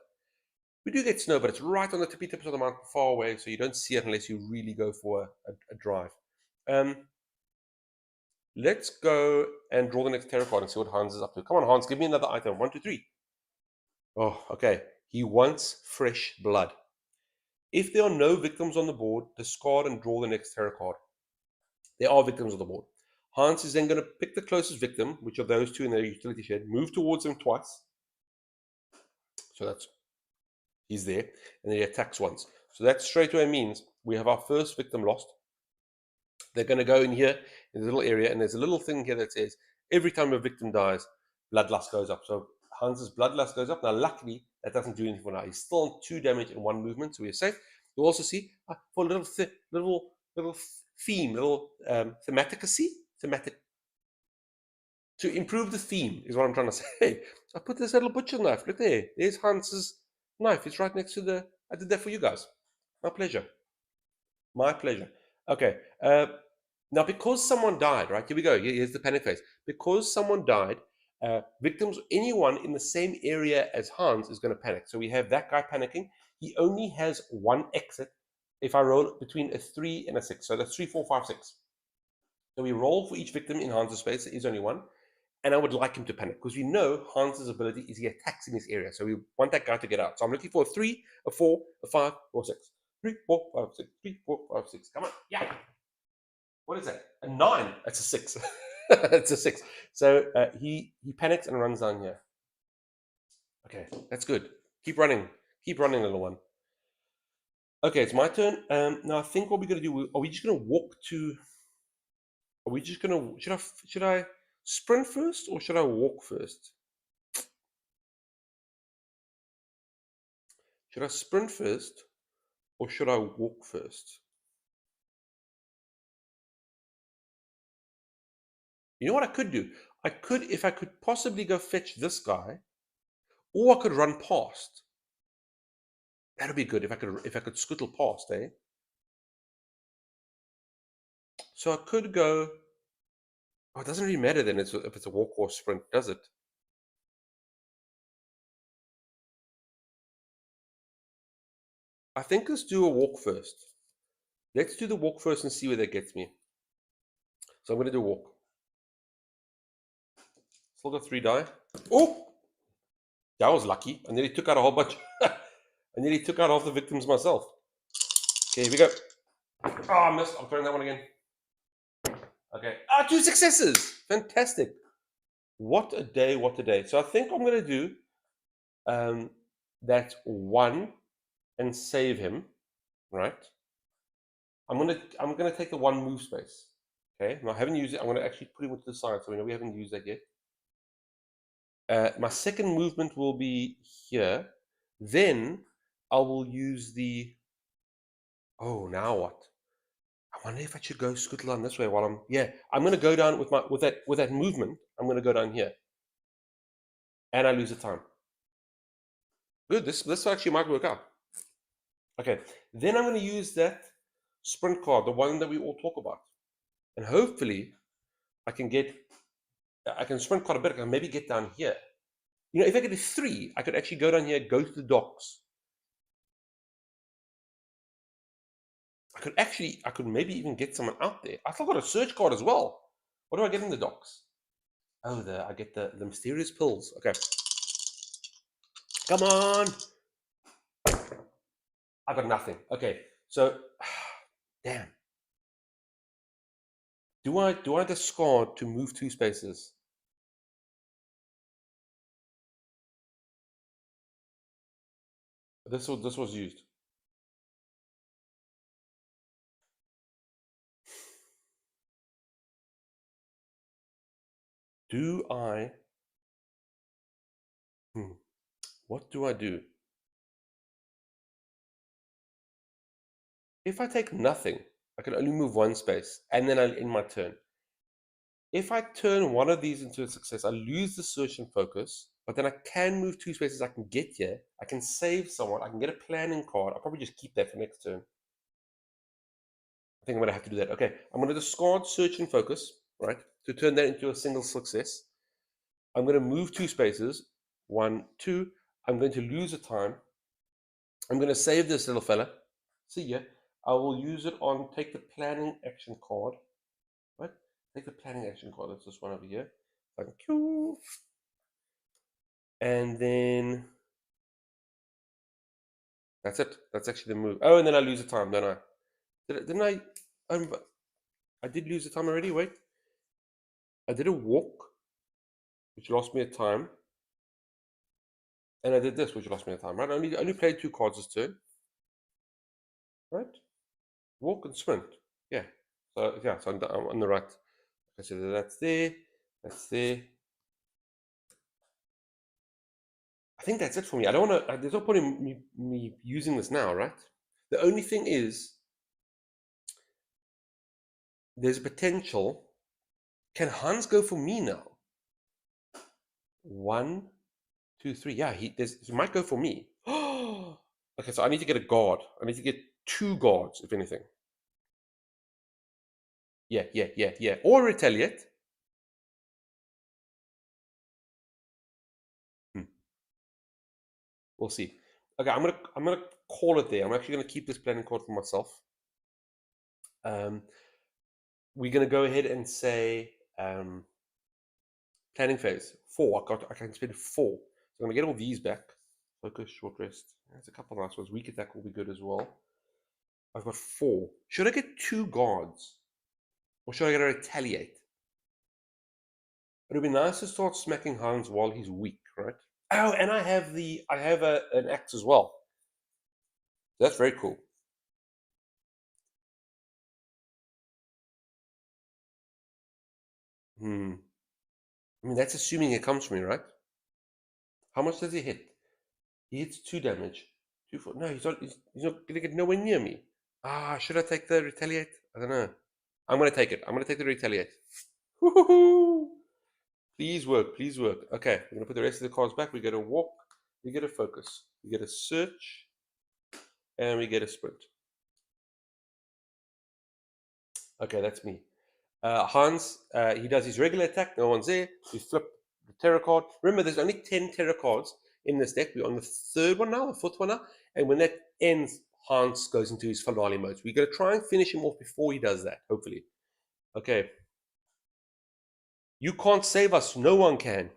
We do get snow, but it's right on the tippy tips of the mountain, far away, so you don't see it unless you really go for a drive. Let's go and draw the next tarot card and see what Hans is up to. Come on, Hans, give me another item. 1, 2, 3. Oh, okay. He wants fresh blood. If there are no victims on the board, discard and draw the next tarot card. There are victims on the board. Hans is then going to pick the closest victim, which are those 2 in the utility shed, move towards them twice. So he's there, and then he attacks once. So that straight away means we have our first victim lost. They're going to go in here in the little area, and there's a little thing here that says every time a victim dies, bloodlust goes up. So Hans's bloodlust goes up. Now, luckily, that doesn't do anything for now. He's still on 2 damage in 1 movement, so we're safe. You'll also see for a little theme, thematic. to improve the theme is what I'm trying to say. I put this little butcher knife. Look there. There's Hans's knife. It's right next to the. I did that for you guys. My pleasure. My pleasure. Okay. Now, because someone died, right? Here we go. Here's the panic phase. Because someone died, victims, anyone in the same area as Hans is going to panic. So we have that guy panicking. He only has one exit if I roll between a 3 and a 6. So that's 3, 4, 5, 6. So we roll for each victim in Hans's space. There is only one. And I would like him to panic because we know Hans's ability is he attacks in this area. So we want that guy to get out. So I'm looking for a 3, a 4, a 5, or 6. 3, 4, 5, 6. 3, 4, 5, 6. Come on. Yeah. What is that? A 9. That's a 6. It's a 6. So he panics and runs down here. Okay, that's good. Keep running. Keep running, little one. Okay, it's my turn. Now I think what we're going to do, are we just going to walk to... Are we just going to... Should I sprint first or should I walk first? Should I sprint first or should I walk first? You know what I could do? I could, if I could possibly go fetch this guy, or I could run past. That'd be good if I could scuttle past, eh? So I could go. Oh, it doesn't really matter then if it's a walk or sprint, does it? I think let's do a walk first. Let's do the walk first and see where that gets me. So I'm going to do a walk. Still got 3 die. Oh! That was lucky. I nearly took out a whole bunch. I nearly took out half the victims myself. Okay, here we go. Oh, I missed. I'm throwing that one again. Okay. 2 successes. Fantastic. What a day, what a day. So I think I'm going to do that 1 and save him, right? I'm gonna take the 1 move space. Okay, now I haven't used it. I'm gonna actually put him to the side so we know we haven't used that yet. My second movement will be here. Then I will use the. Oh, now what? I wonder if I should go scuttle down this way while I'm. Yeah, I'm gonna go down with that movement. I'm gonna go down here, and I lose the time. Good. This actually might work out. Okay, then I'm gonna use that sprint card, the one that we all talk about, and hopefully I can sprint quite a bit. I can maybe get down here. You know, if I get a 3, I could actually go down here, go to the docks. I could maybe even get someone out there. I still got a search card as well. What do I get in the docks? Oh, I get the mysterious pills. Okay. Come on. I got nothing. Okay. So, damn. Do I discard to move 2 spaces? This was used. Do I? What do I do? If I take nothing, I can only move 1 space, and then I'll end my turn. If I turn one of these into a success, I lose the search and focus, but then I can move 2 spaces. I can get here. I can save someone. I can get a planning card. I'll probably just keep that for next turn. I think I'm going to have to do that. Okay, I'm going to discard search and focus, right, to turn that into a single success. I'm going to move 2 spaces. 1, 2. I'm going to lose a time. I'm going to save this little fella. See ya. I will use it on take the planning action card. Right? Take the planning action card. That's this one over here. Thank you. And then that's it. That's actually the move. Oh, and then I lose the time, don't I? Didn't I? I did lose the time already. Wait. I did a walk, which lost me a time. And I did this, which lost me a time, right? I only played 2 cards this turn. Right? Walk and sprint. Yeah. So yeah, so I'm on the right. Okay, so that's there. That's there. I think that's it for me. I don't want to. There's no point in me using this now, right? The only thing is, there's a potential. Can Hans go for me now? 1, 2, 3. Yeah, he might go for me. Okay, so I need to get a guard. I need to get 2 guards, if anything. Yeah. Or retaliate. We'll see. Okay, I'm gonna call it there. I'm actually gonna keep this planning card for myself. We're gonna go ahead and say planning phase 4. I can spend 4. So I'm gonna get all these back. Focus, short rest. There's a couple of nice ones. Weak attack will be good as well. I've got 4. Should I get 2 guards? Or should I get a retaliate? It would be nice to start smacking Hans while he's weak, right? Oh, and I have an axe as well. That's very cool. I mean, that's assuming it comes from me, right? How much does he hit? He hits 2 damage. 2 4. No, he's not gonna get nowhere near me. Should I take the retaliate? I don't know. I'm gonna take it. I'm gonna take the retaliate. Woohoo! Please work, please work. Okay, we're gonna put the rest of the cards back. We get a walk, we get a focus, we get a search, and we get a sprint. Okay, that's me. Hans, he does his regular attack. No one's there. We flip the terror card. Remember, there's only 10 terror cards in this deck. We're on the 3rd one now, the 4th one now. And when that ends, Hans goes into his finale mode. So we're going to try and finish him off before he does that, hopefully. Okay. You can't save us. No one can.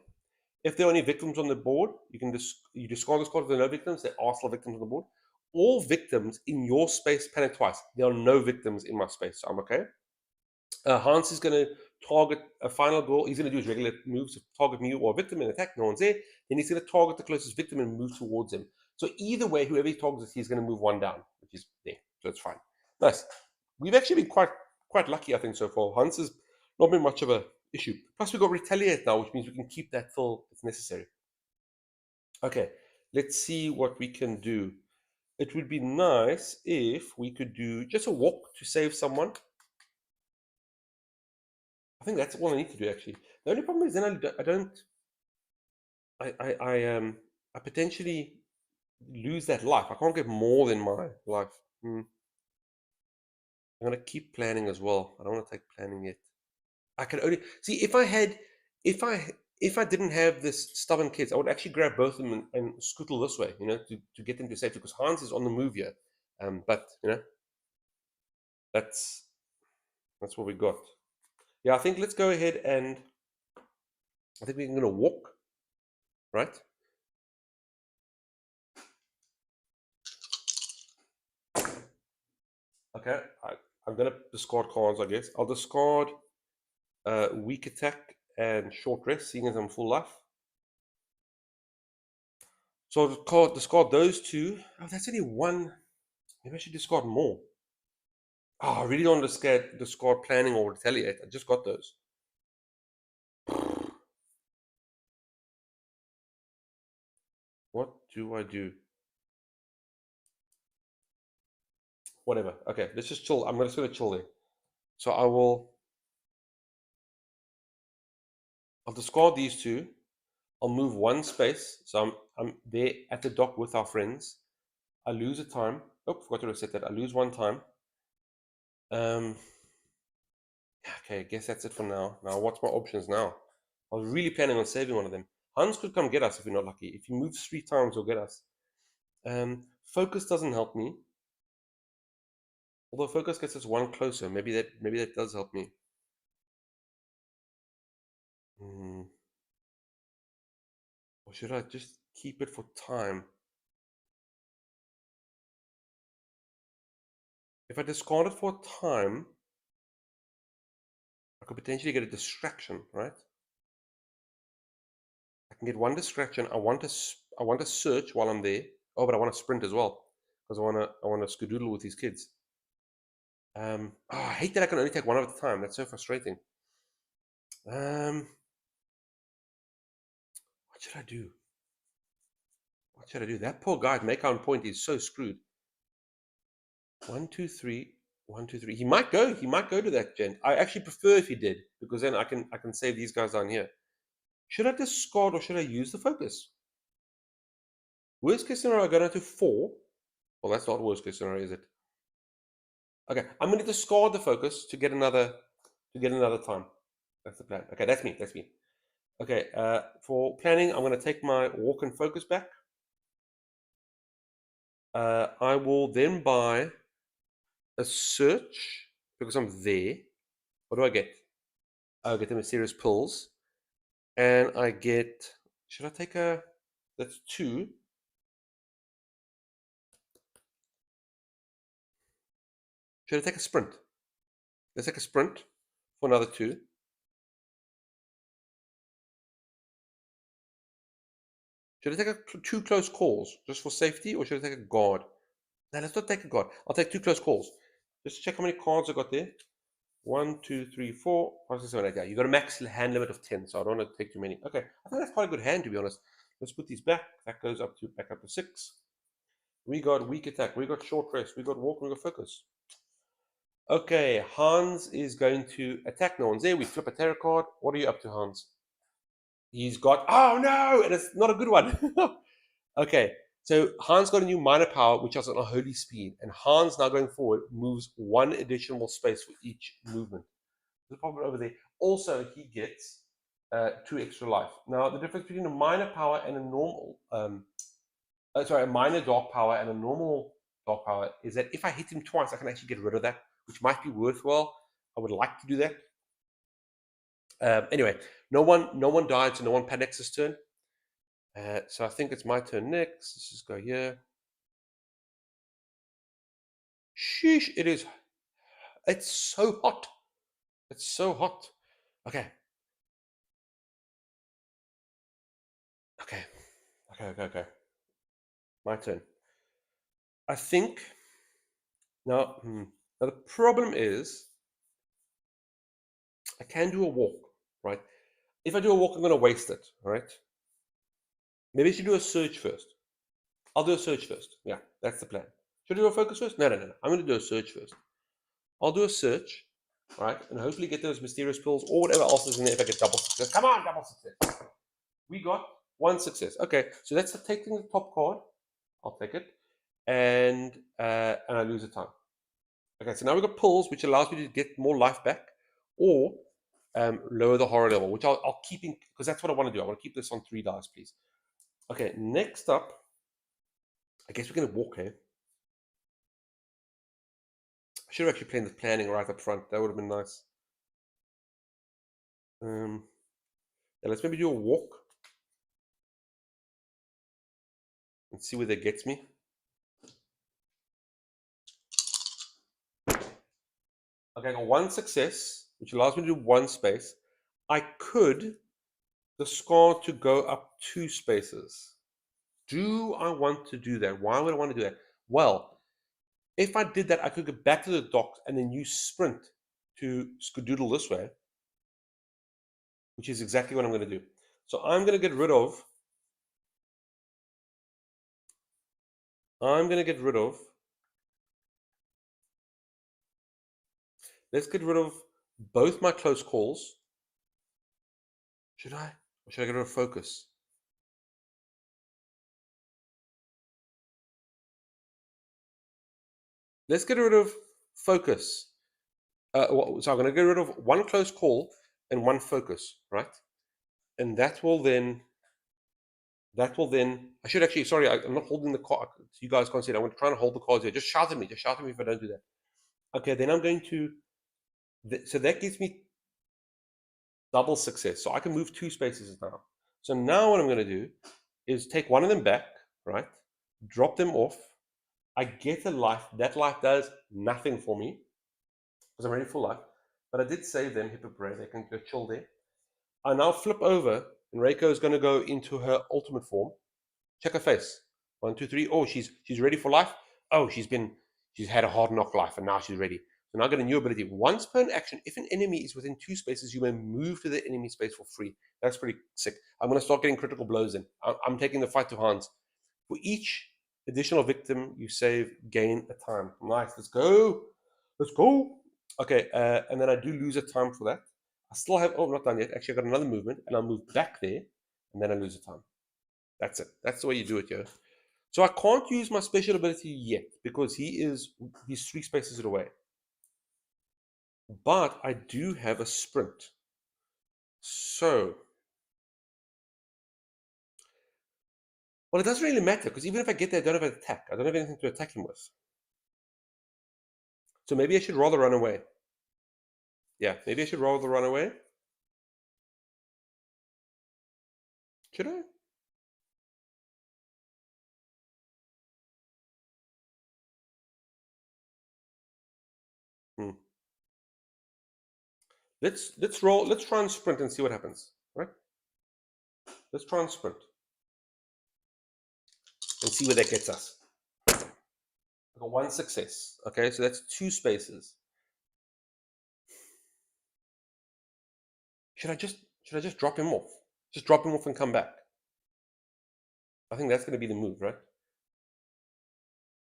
If there are any victims on the board, you discard this card if there are no victims. There are still victims on the board. All victims in your space panic twice. There are no victims in my space, so I'm okay. Hans is going to target a final goal. He's going to do his regular moves to target me or a victim and attack. No one's there. Then he's going to target the closest victim and move towards him. So either way, whoever he targets, he's going to move 1 down, which is there. So it's fine. Nice. We've actually been quite lucky, I think, so far. Hans has not been much of a issue. Plus, we've got retaliate now, which means we can keep that till it's necessary. Okay, let's see what we can do. It would be nice if we could do just a walk to save someone. I think that's all I need to do, actually. The only problem is then I potentially lose that life. I can't get more than my life. I'm gonna keep planning as well. I don't want to take planning yet. I can only see if I didn't have this stubborn kids, I would actually grab both of them and scootle this way, to get them to safety because Hans is on the move here. But that's what we got. Yeah, I think let's go ahead and I think we're gonna walk, right? Okay, I'm gonna discard cards, I guess. I'll discard weak attack and short rest, seeing as I'm full life. So I'll discard those 2. Oh, that's only 1. Maybe I should discard more. I really don't want to discard planning or retaliate. I just got those. What do I do? Whatever. Okay, let's just chill. I'm just gonna chill there. So I'll discard these 2. I'll move 1 space. So I'm there at the dock with our friends. I lose a time. Oh, forgot to reset that. I lose 1 time. Okay, I guess that's it for now. Now, what's my options now? I was really planning on saving one of them. Hans could come get us if we're not lucky. If he moves 3 times, he'll get us. Focus doesn't help me. Although focus gets us 1 closer. Maybe that does help me. Or should I just keep it for time? If I discard it for time, I could potentially get a distraction, right? I can get 1 distraction. I want to search while I'm there. Oh, but I want to sprint as well because I want to skadoodle with these kids. I hate that I can only take 1 at a time. That's so frustrating. What should I do? What should I do? That poor guy at make on point is so screwed. 1, 2, 3. 1, 2, 3. He might go to that gent. I actually prefer if he did, because then I can save these guys down here. Should I discard or should I use the focus? Worst case scenario, I go down to 4. Well, that's not worst case scenario, is it? Okay, I'm going to discard the focus to get another time. That's the plan. Okay, that's me. Okay, for planning, I'm going to take my walk and focus back. I will then buy a search because I'm there. What do I get? I get the mysterious pills, and I get. Should I take a? That's 2. Should I take a sprint? Let's take a sprint for another 2. Should I take 2 close calls just for safety, or should I take a guard? No, let's not take a guard. I'll take 2 close calls. Just check how many cards I got there. 1, 2, 3, 4, 5, 6, 7, 8. Yeah, you got a max hand limit of 10, so I don't want to take too many. Okay, I think that's quite a good hand, to be honest. Let's put these back. That goes back up to 6. We got weak attack. We got short rest. We got walk. We got focus. Okay, Hans is going to attack. No one's there. We flip a tarot card. What are you up to, Hans? He's got. Oh no! And it's not a good one. Okay, so Hans got a new minor power, which has an unholy speed, and Hans now going forward moves 1 additional space for each movement. There's a problem over there. Also, he gets 2 extra life. Now, the difference between a minor power and a normal, a minor dark power and a normal dark power is that if I hit him twice, I can actually get rid of that, which might be worthwhile. I would like to do that. Anyway, no one died, so no one panics this turn. So I think it's my turn next. Let's just go here. Sheesh, it is. It's so hot. It's so hot. Okay. Okay. My turn. I think now the problem is I can do a walk, right? If I do a walk, I'm going to waste it, right? Maybe I should do a search first. I'll do a search first. Yeah, that's the plan. Should I do a focus first? No. I'm going to do a search first. I'll do a search, right? And hopefully get those mysterious pills or whatever else is in there if I get double success. Come on, double success. We got 1 success. Okay, so that's taking the top card. I'll take it. And I lose a time. Okay, so now we've got pulls, which allows me to get more life back, or lower the horror level, which I'll keep in, because that's what I want to do. I want to keep this on 3 dice, please. Okay, next up, I guess we're going to walk here. I should have actually played the planning right up front. That would have been nice. Yeah, let's maybe do a walk and see where that gets me. Okay, I got 1 success, which allows me to do 1 space. I could discard to go up 2 spaces. Do I want to do that? Why would I want to do that? Well, if I did that, I could go back to the docks and then use sprint to skedoodle this way, which is exactly what I'm going to do. So I'm going to get rid of. Let's get rid of both my close calls. Should I? Or should I get rid of focus? Let's get rid of focus. So I'm going to get rid of 1 close call and 1 focus, right? And that will then. I should actually. Sorry, I'm not holding the card. You guys can't see it. I'm trying to hold the cards here. Just shout at me. Just shout at me if I don't do that. Okay, then I'm going to. So that gives me double success. So I can move 2 spaces now. So now what I'm going to do is take one of them back, right? Drop them off. I get a life. That life does nothing for me because I'm ready for life. But I did save them, Hippopray. They can go chill there. I now flip over, and Reiko is going to go into her ultimate form. Check her face. 1, 2, 3. Oh, she's ready for life. Oh, she's had a hard knock life, and now she's ready. So now I got a new ability. Once per action, if an enemy is within 2 spaces, you may move to the enemy space for free. That's pretty sick. I'm going to start getting critical blows in. I'm taking the fight to Hans. For each additional victim you save, gain a time. Nice. Let's go. Okay, and then I do lose a time for that. I still have, oh, not done yet. Actually, I got another movement, and I'll move back there, and then I lose the time. That's it. That's the way you do it, yo. So I can't use my special ability yet, because he's 3 spaces away. But I do have a sprint. So, well, it doesn't really matter, because even if I get there, I don't have an attack. I don't have anything to attack him with. So maybe I should rather run away. Yeah, maybe I should rather run away. Should I? Let's roll. Let's try and sprint and see what happens. Right? Let's try and sprint and see where that gets us. I got 1 success. Okay, so that's 2 spaces. Should I just drop him off? Just drop him off and come back. I think that's going to be the move, right?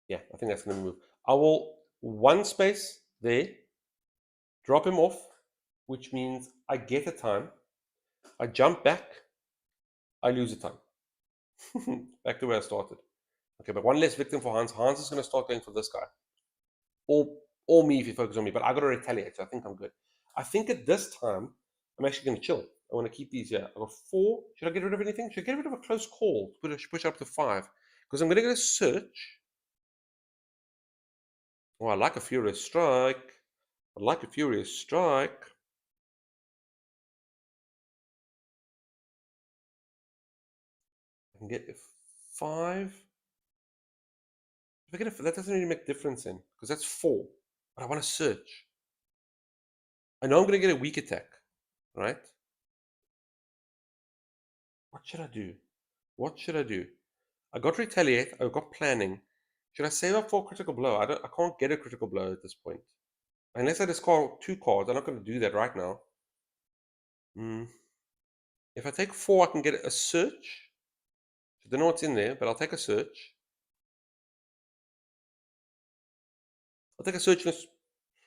Yeah, I think that's going to be the move. I will 1 space there, drop him off, which means I get a time. I jump back, I lose a time. Back to where I started. Okay, but 1 less victim for Hans. Hans is going to start going for this guy. Or me if you focus on me, but I got to retaliate, so I think I'm good. I think at this time, I'm actually going to chill. I want to keep these here. I've got 4. Should I get rid of anything? Should I get rid of a close call? Push up to 5. Because I'm going to get a search. Oh, I like a furious strike. I like a furious strike. I can get 5. If I get that doesn't really make a difference in, because that's 4. But I want to search. I know I'm going to get a weak attack, right? What should I do? What should I do? I got retaliate. I've got planning. Should I save up for a critical blow? I can't get a critical blow at this point. Unless I discard 2 cards. I'm not going to do that right now. If I take 4, I can get a search. I don't know what's in there, but I'll take a search. I'll take a search and a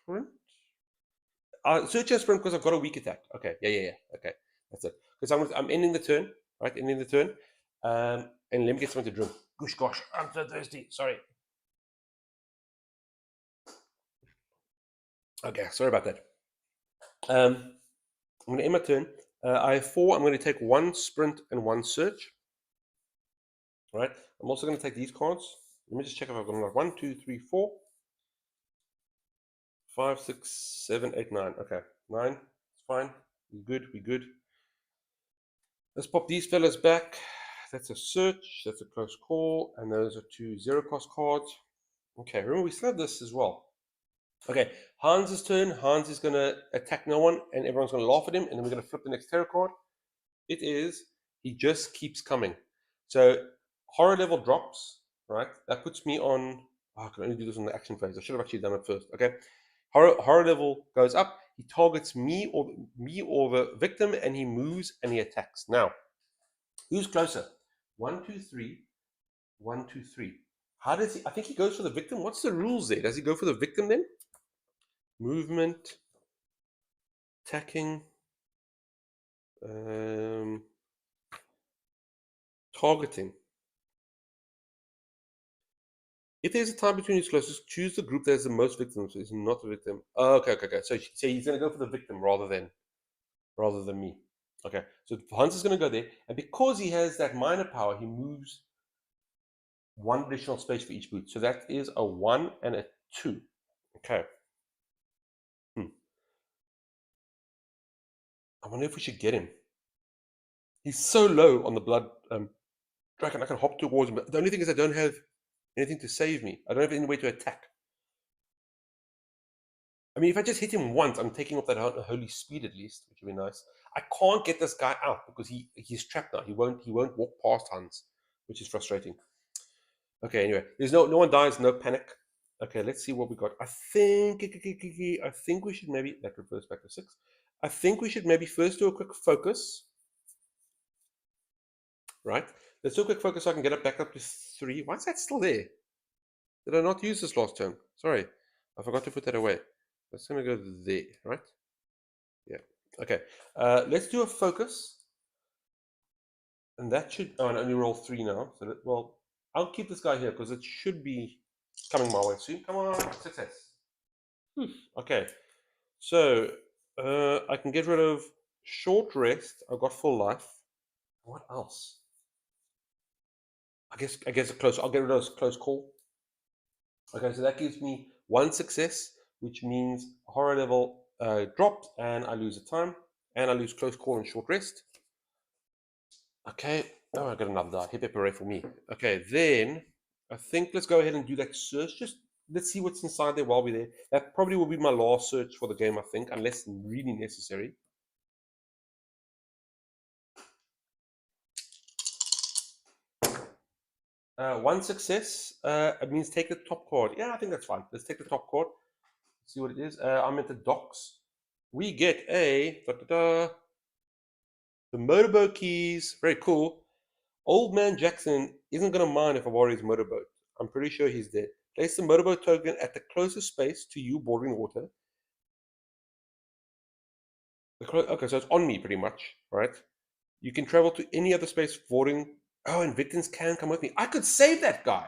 sprint. Search and sprint because I've got a weak attack. Okay, yeah. Okay, that's it. Because I'm ending the turn, right? Ending the turn. And let me get something to drink. Gosh, I'm so thirsty. Sorry. Okay, sorry about that. I'm going to end my turn. I have 4. I'm going to take 1 sprint and 1 search. All right. I'm also going to take these cards. Let me just check if I've got enough. 1, 2, 3, 4, 5, 6, 7, 8, 9. Okay, 9. It's fine. We're good. Let's pop these fellas back. That's a search. That's a close call. And those are 2 0-cost cards. Okay, remember we still have this as well. Okay, Hans' turn. Hans is going to attack no one, and everyone's going to laugh at him, and then we're going to flip the next tarot card. It is, he just keeps coming. So, horror level drops, right? That puts me on, I can only do this on the action phase. I should have actually done it first, okay? Horror level goes up. He targets me or the victim, and he moves and he attacks. Now, who's closer? 1, 2, 3. 1, 2, 3. How does he? I think he goes for the victim. What's the rules there? Does he go for the victim then? Movement, attacking, targeting. If there's a time between his closest, choose the group that has the most victims. So he's not a victim. Oh, okay. So he's going to go for the victim rather than me. Okay. So Hans is going to go there, and because he has that minor power, he moves 1 additional space for each boot. So that is a 1 and a 2. Okay. I wonder if we should get him. He's so low on the blood dragon. I can hop towards him. But the only thing is I don't have anything to save me. I don't have any way to attack. I mean, if I just hit him once, I'm taking off that holy speed at least, which would be nice. I can't get this guy out because he's trapped now. He won't walk past Hans, which is frustrating. Okay, anyway, there's no one dies, no panic. Okay, let's see what we got. I think we should maybe, that refers back to 6. I think we should maybe first do a quick focus. Right? Let's do a quick focus so I can get it back up to 3. Why is that still there? Did I not use this last turn? Sorry, I forgot to put that away. That's going to go there, right? Yeah. Okay, let's do a focus. And that should, oh, and I only roll 3 now. So that, well, I'll keep this guy here because it should be coming my way soon. Come on, success. Okay, so I can get rid of short rest. I've got full life. What else? I guess a close. I'll get rid of those close call. Okay, so that gives me 1 success, which means horror level dropped, and I lose a time, and I lose close call and short rest. Okay. Oh, I got another die. Hip hip hooray for me. Okay, then I think let's go ahead and do that search. Just let's see what's inside there while we're there. That probably will be my last search for the game, I think, unless really necessary. One success. It means take the top card. Yeah, I think that's fine. Let's take the top card. See what it is. I'm at the docks. We get a the motorboat keys. Very cool. Old man Jackson isn't going to mind if I borrow his motorboat. I'm pretty sure he's dead. Place the motorboat token at the closest space to you bordering water. Okay, so it's on me pretty much, right? You can travel to any other space bordering. Oh, and victims can come with me. I could save that guy.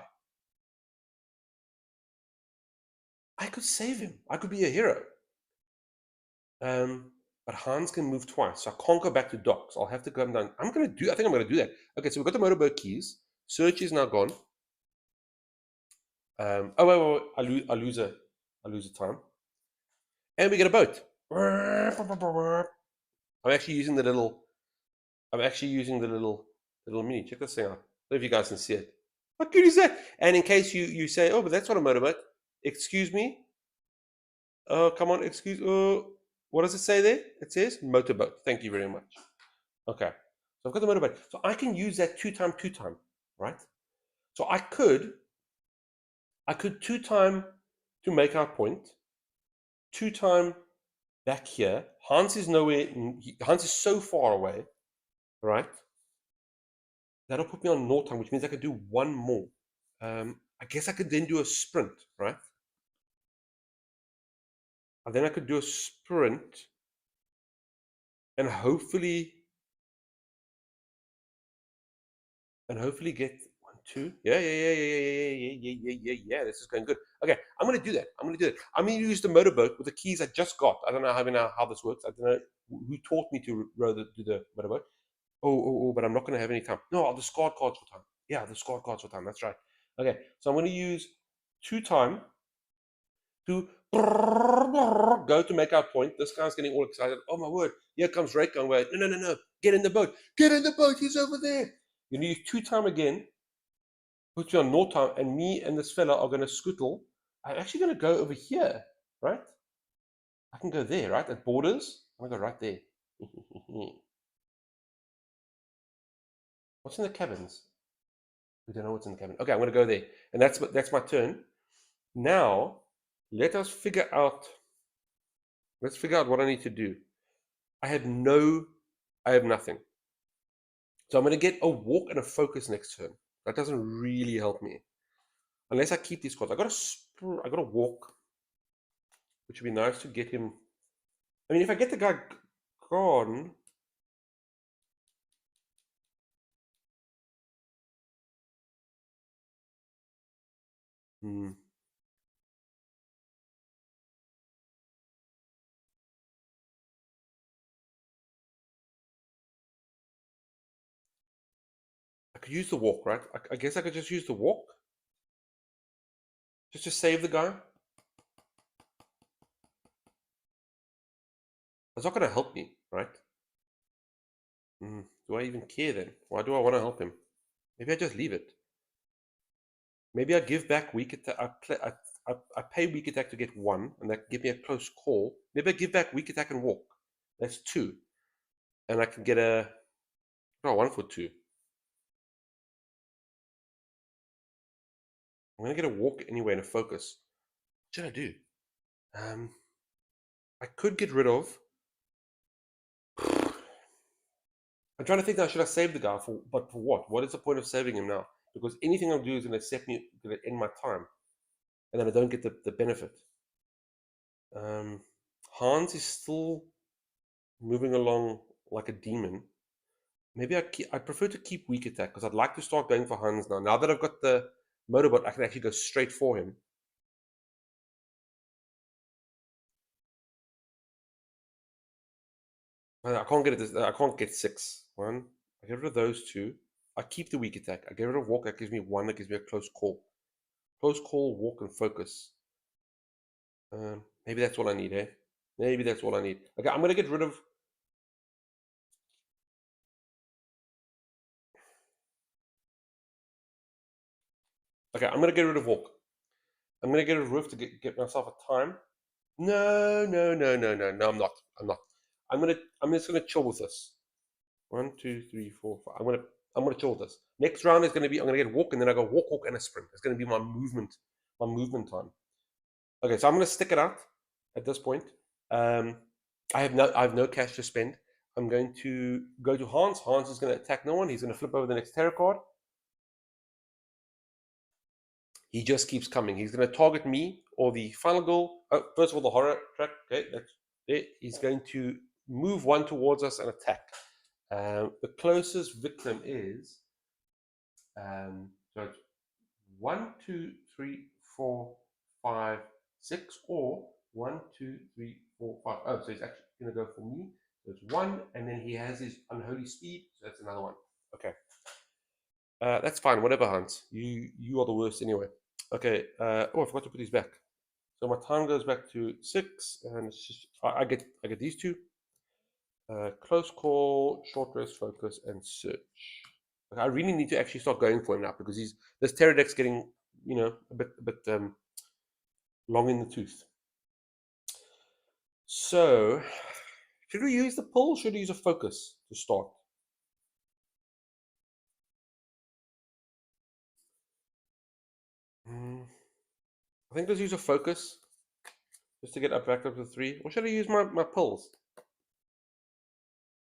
I could save him. I could be a hero. But Hans can move twice, so I can't go back to docks. I'll have to go down. I think I'm gonna do that. Okay, so we've got the motorboat keys. Search is now gone. Oh wait, I lose a time. And we get a boat. I'm actually using the little mini. Check this thing out. I don't know if you guys can see it. How cute is that? And in case you say, oh, but that's not a motorboat. Excuse me. Oh, come on, excuse. Oh, what does it say there? It says motorboat. Thank you very much. Okay. So I've got the motorboat. So I can use that two time, right? So I could 2-time to make our point, 2-time back here. Hans is nowhere. Hans is so far away, right? That'll put me on 0 time, which means I could do one more. I guess I could then do a sprint, right? And then I could do a sprint and hopefully get 1, 2. Yeah. This is going good. Okay, I'm gonna do that. I'm gonna use the motorboat with the keys I just got. I don't know how this works. I don't know who taught me to do the motorboat. But I'm not gonna have any time. No, I'll discard cards for time. Yeah, I'll discard cards for time. That's right. Okay, so I'm gonna use 2-time to go to make our point. This guy's getting all excited. Oh my word! Here comes Reiko. I'm going, no! Get in the boat! Get in the boat! He's over there. You use 2-time again. Put you on 0 time, and me and this fella are going to scuttle. I'm actually going to go over here, right? I can go there, right? At borders. I'm going to go right there. What's in the cabins? We don't know what's in the cabin. Okay, I'm going to go there, and that's my turn. Now, let's figure out what I need to do. I have nothing. So I'm going to get a walk and a focus next turn. That doesn't really help me. Unless I keep these cards. I got a walk, which would be nice to get him. I mean, if I get the guy gone. I could use the walk, right? I guess I could just use the walk. Just to save the guy. That's not going to help me, right? Do I even care then? Why do I want to help him? Maybe I just leave it. Maybe I give back weak attack. I pay weak attack to get 1, and that give me a close call. Maybe I give back weak attack and walk. That's 2. And I can get 1 for 2. I'm going to get a walk anyway and a focus. What should I do? I could get rid of. I'm trying to think now, should I save the guy but for what? What is the point of saving him now? Because anything I'll do is going to end my time. And then I don't get the benefit. Hans is still moving along like a demon. Maybe I'd prefer to keep weak attack because I'd like to start going for Hans now. Now that I've got the motorbot, I can actually go straight for him. I can't get it. I can't get 6. 1. I get rid of those 2. I keep the weak attack. I get rid of walk. That gives me 1. That gives me a close call. Close call, walk, and focus. Maybe that's all I need, eh? Maybe that's all I need. Okay, I'm going to get rid of... Okay, I'm going to get rid of walk. I'm going to get rid of roof to get myself a time. No, no, no, no, no, no, I'm not. I'm not. I'm just going to chill with this. 1, 2, 3, 4, 5. I'm gonna chill with this. Next round is gonna be I'm gonna get walk and then I go walk, walk, and a sprint. It's gonna be my movement time. Okay, so I'm gonna stick it out at this point. I have no cash to spend. I'm going to go to Hans. Hans is gonna attack no one. He's gonna flip over the next terror card. He just keeps coming. He's gonna target me or the final goal. Oh, first of all, the horror track. Okay, that's it. He's going to move 1 towards us and attack. The closest victim is so it's 1, 2, 3, 4, 5, 6, or 1, 2, 3, 4, 5. Oh, so he's actually going to go for me. So it's 1, and then he has his unholy speed. So that's another 1. Okay, that's fine. Whatever, Hans. You are the worst anyway. Okay. Oh, I forgot to put these back. So my time goes back to 6, and it's just I get these 2. Close call, short rest, focus, and search. I really need to actually start going for him now because this terror deck's getting a bit long in the tooth. So should we use the pull? Should we use a focus to start? I think let's use a focus just to get back up to 3. Or should I use my pulls?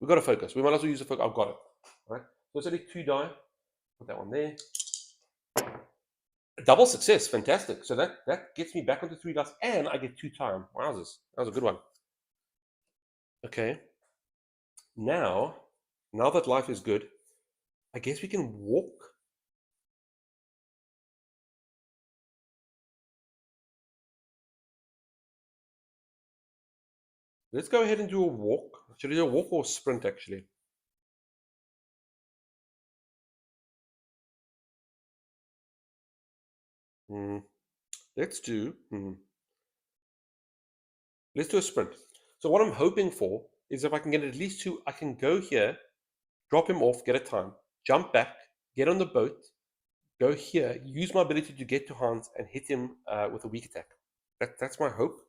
We've got a focus. We might as well use a focus. I've got it. All right. So it's only 2 die. Put that one there. Double success, fantastic. So that gets me back onto 3 dice, and I get 2 time. Wowzers, that was a good one. Okay. Now that life is good, I guess we can walk. Let's go ahead and do a walk. Should I do a walk or a sprint, actually? Let's do a sprint. So what I'm hoping for is if I can get at least 2, I can go here, drop him off, get a time, jump back, get on the boat, go here, use my ability to get to Hans and hit him with a weak attack. That's my hope.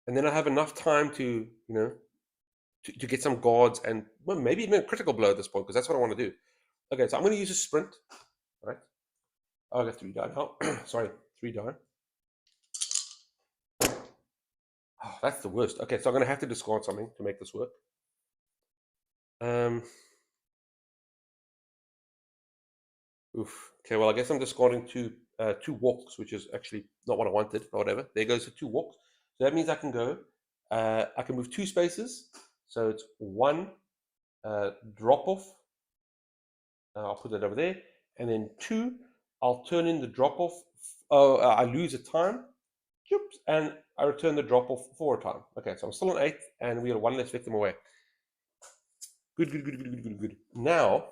And then I have enough time to, to get some guards and well, maybe even a critical blow at this point, because that's what I want to do. Okay, so I'm going to use a sprint. All right. Oh, I got 3 die now. Sorry, 3 die. Oh, that's the worst. Okay, so I'm going to have to discard something to make this work. Oof. Okay, well, I guess I'm discarding 2 walks, which is actually not what I wanted, but whatever. There goes the 2 walks. So that means I can go. I can move 2 spaces. So it's 1 drop off. I'll put that over there. And then 2, I'll turn in the drop off. Oh, I lose a time. And I return the drop off for a time. Okay, so I'm still on 8, and we are 1 less victim away. Good. Now,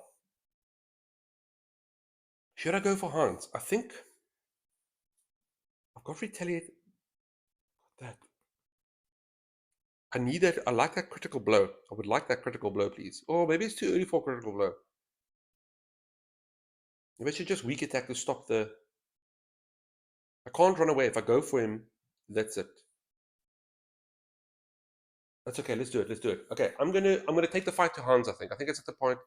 should I go for Hans? I think I've got retaliate. That I need that. I like that critical blow. I would like that critical blow, please. Or maybe it's too early for critical blow. Maybe I should just weak attack to stop the. I can't run away if I go for him. That's it. That's okay. Let's do it. Okay, I'm gonna take the fight to Hans. I think it's at the point.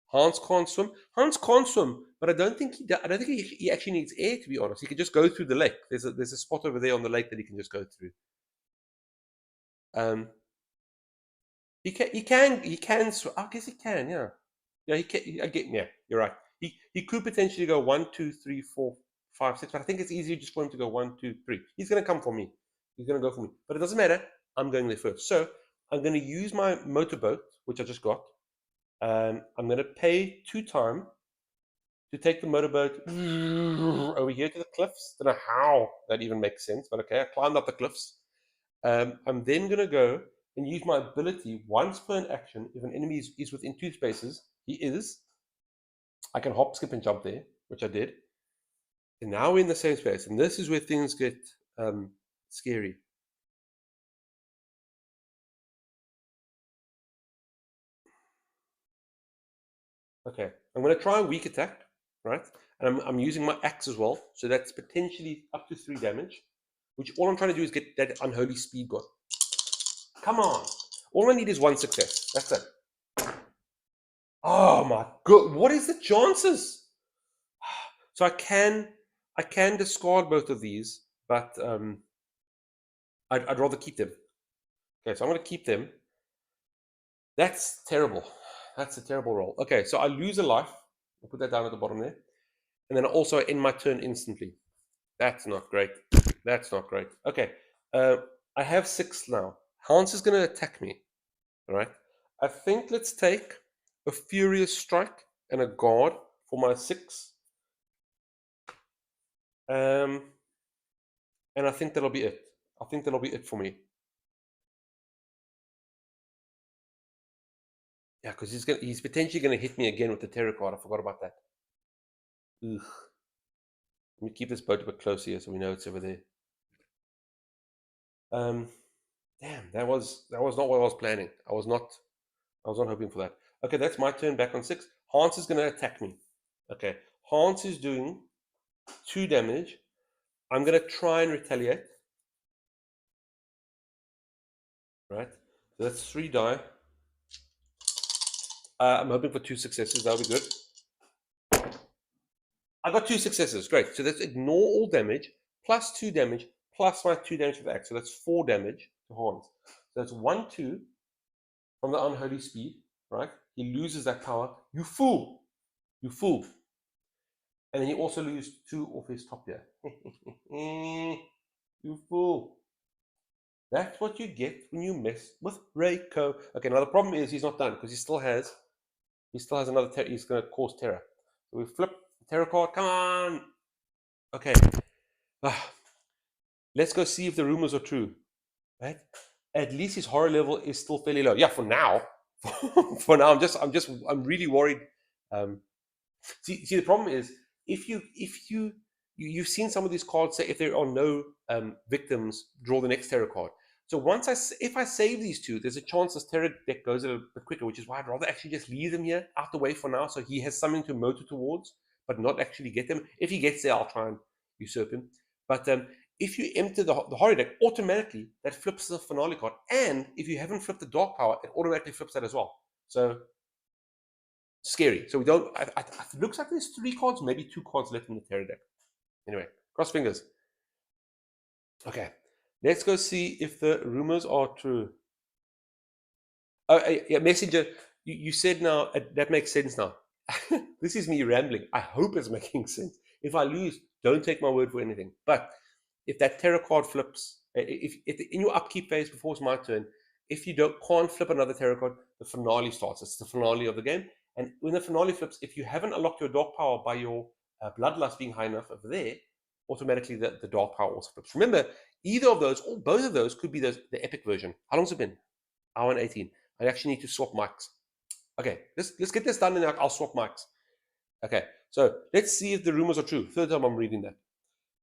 Hans can't swim. Hans can't swim, but I don't think he actually needs air. To be honest, he can just go through the lake. There's a spot over there on the lake that he can just go through. He can swim. I guess he can. Yeah. He can. Yeah. You're right. He could potentially go 1, 2, 3, 4, 5, 6, but I think it's easier just for him to go 1, 2, 3. He's gonna come for me. He's going to go for me. But it doesn't matter. I'm going there first. So I'm going to use my motorboat, which I just got. I'm going to pay 2 time to take the motorboat over here to the cliffs. Don't know how that even makes sense, but okay. I climbed up the cliffs. I'm then going to go and use my ability once per an action. If an enemy is within 2 spaces, I can hop, skip, and jump there, which I did. And now we're in the same space, and this is where things get scary. Okay, I'm going to try a weak attack, right? And I'm using my axe as well, so that's potentially up to 3 damage, which all I'm trying to do is get that unholy speed going. Come on. All I need is 1 success. That's it. Oh my god, what is the chances? So I can discard both of these, but I'd rather keep them. Okay, so I'm going to keep them. That's terrible. That's a terrible roll. Okay, so I lose a life. I'll put that down at the bottom there. And then also end my turn instantly. That's not great. That's not great. Okay, I have 6 now. Hans is going to attack me. All right. I think let's take a Furious Strike and a Guard for my 6. And I think that'll be it. I think that'll be it for me. Yeah, because he's potentially gonna hit me again with the Terror card. I forgot about that. Ugh. Let me keep this boat a bit closer here so we know it's over there. Damn, that was not what I was planning. I was not hoping for that. Okay, that's my turn back on 6. Hans is gonna attack me. Okay, Hans is doing 2 damage. I'm gonna try and retaliate. Right, so that's 3 die. I'm hoping for 2 successes. That'll be good. I got 2 successes. Great. So let's ignore all damage, plus 2 damage, plus my 2 damage with the axe. So that's 4 damage to Hans. So that's 1, 2 from the unholy speed, right? He loses that power. You fool! You fool! And then he also loses 2 off his top here. You fool! That's what you get when you mess with Reiko. Okay, now the problem is he's not done because he still has another terror. He's going to cause terror. So we flip the terror card. Come on! Okay. Let's go see if the rumors are true. Right? At least his horror level is still fairly low. Yeah, for now. For now, I'm really worried. See, the problem is if you've seen some of these cards say if there are no victims, draw the next terror card. So if I save these 2, there's a chance this terror deck goes a little bit quicker, which is why I'd rather actually just leave them here out the way for now, so he has something to motor towards, but not actually get them. If he gets there, I'll try and usurp him. But if you enter the horror deck, automatically that flips the finale card, and if you haven't flipped the dark power, it automatically flips that as well. So scary. So we don't. It looks like there's 3 cards, maybe 2 cards left in the terror deck. Anyway, cross fingers. Okay, let's go see if the rumors are true. Oh, yeah, Messenger, you said now, that makes sense now. This is me rambling. I hope it's making sense. If I lose, don't take my word for anything. But if that terror card flips, if in your upkeep phase before it's my turn, if you can't flip another terror card, the finale starts. It's the finale of the game. And when the finale flips, if you haven't unlocked your dark power by your bloodlust being high enough over there, automatically the dark power also flips. Remember, either of those or both of those could be the epic version. How long's it been? Hour and 18. I actually need to swap mics. Okay, let's get this done and I'll swap mics. Okay, so let's see if the rumors are true. Third time I'm reading that.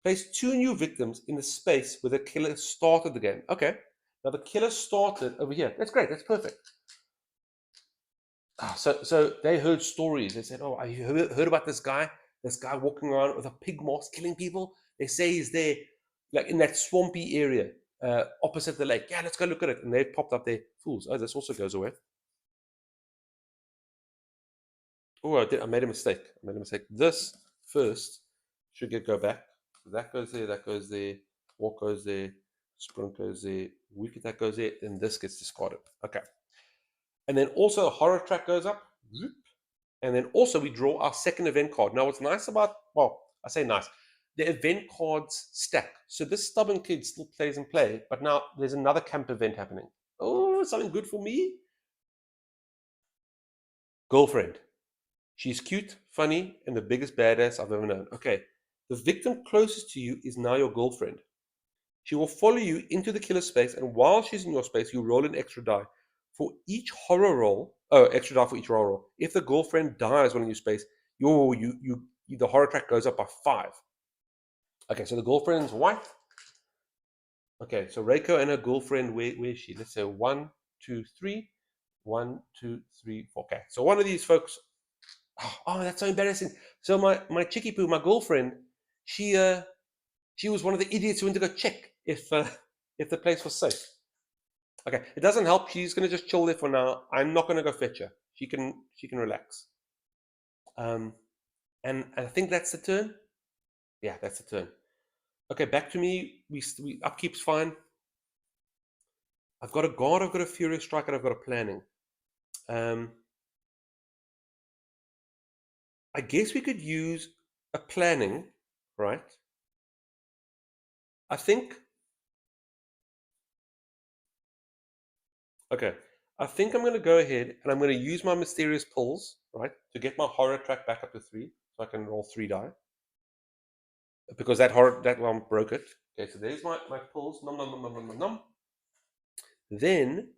Place 2 new victims in the space where the killer started the game. Okay, now the killer started over here. That's great. That's perfect. So they heard stories. They said, "Oh, I heard about this guy. This guy walking around with a pig mask, killing people. They say he's there, like in that swampy area opposite the lake. Yeah, let's go look at it." And they popped up there. Fools. Oh, this also goes away. Oh, I made a mistake. This first should go back. That goes there. That goes there. Walk goes there. Sprint goes there. Weak attack goes there. And this gets discarded. Okay. And then also horror track goes up. And then also we draw our second event card. Now, what's nice about, well, I say nice. the event cards stack. So this stubborn kid still plays and play, but now there's another camp event happening. Oh, something good for me? Girlfriend. She's cute, funny, and the biggest badass I've ever known. Okay, the victim closest to you is now your girlfriend. She will follow you into the killer space, and while she's in your space, you roll an extra die. For each horror roll, extra die for each horror roll. If the girlfriend dies while in your space, the horror track goes up by 5. Okay, so the girlfriend's white. Okay, so Reiko and her girlfriend, where is she? Let's say 1, 2, 3. 1, 2, 3, 4. Okay, so one of these folks. Oh, that's so embarrassing. So my chickie poo, my girlfriend, she was one of the idiots who went to go check if the place was safe. Okay, it doesn't help. She's gonna just chill there for now. I'm not gonna go fetch her. She can relax. And I think that's the turn. Yeah, that's the turn. Okay, back to me. We upkeep's fine. I've got a guard, I've got a furious strike, and I've got a planning. I guess we could use a planning, right? I think. Okay, I think I'm going to go ahead and I'm going to use my mysterious pulls, right, to get my horror track back up to 3, so I can roll 3 die. Because that one broke it. Okay, so there's my pulls. Nom nom nom nom nom nom nom. Then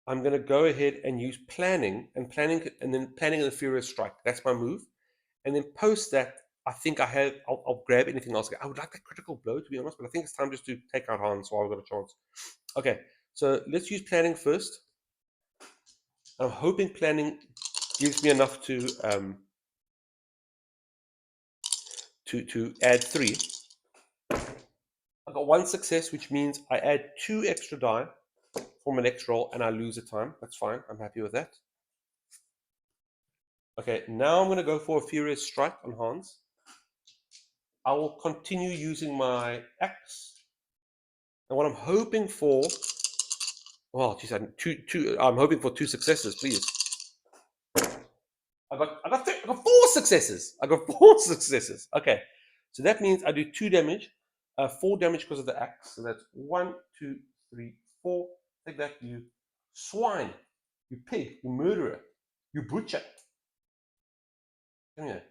I'm going to go ahead and use planning, and then planning and the furious strike. That's my move. And then post that, I think I'll grab anything else. I would like that critical blow, to be honest, but I think it's time just to take out Hans while I've got a chance. Okay, so let's use planning first. I'm hoping planning gives me enough to add 3. I got 1 success, which means I add 2 extra die for my next roll, and I lose a time. That's fine. I'm happy with that. Okay, now I'm going to go for a furious strike on Hans. I will continue using my axe, and what I'm hoping for, well, geez, I'm hoping for 2 successes, please. I got 4 successes. I got 4 successes. Okay, so that means I do 2 damage, 4 damage because of the axe. So that's 1, 2, 3, 4. Take that, you swine, you pig, you murderer, you butcher. Come here.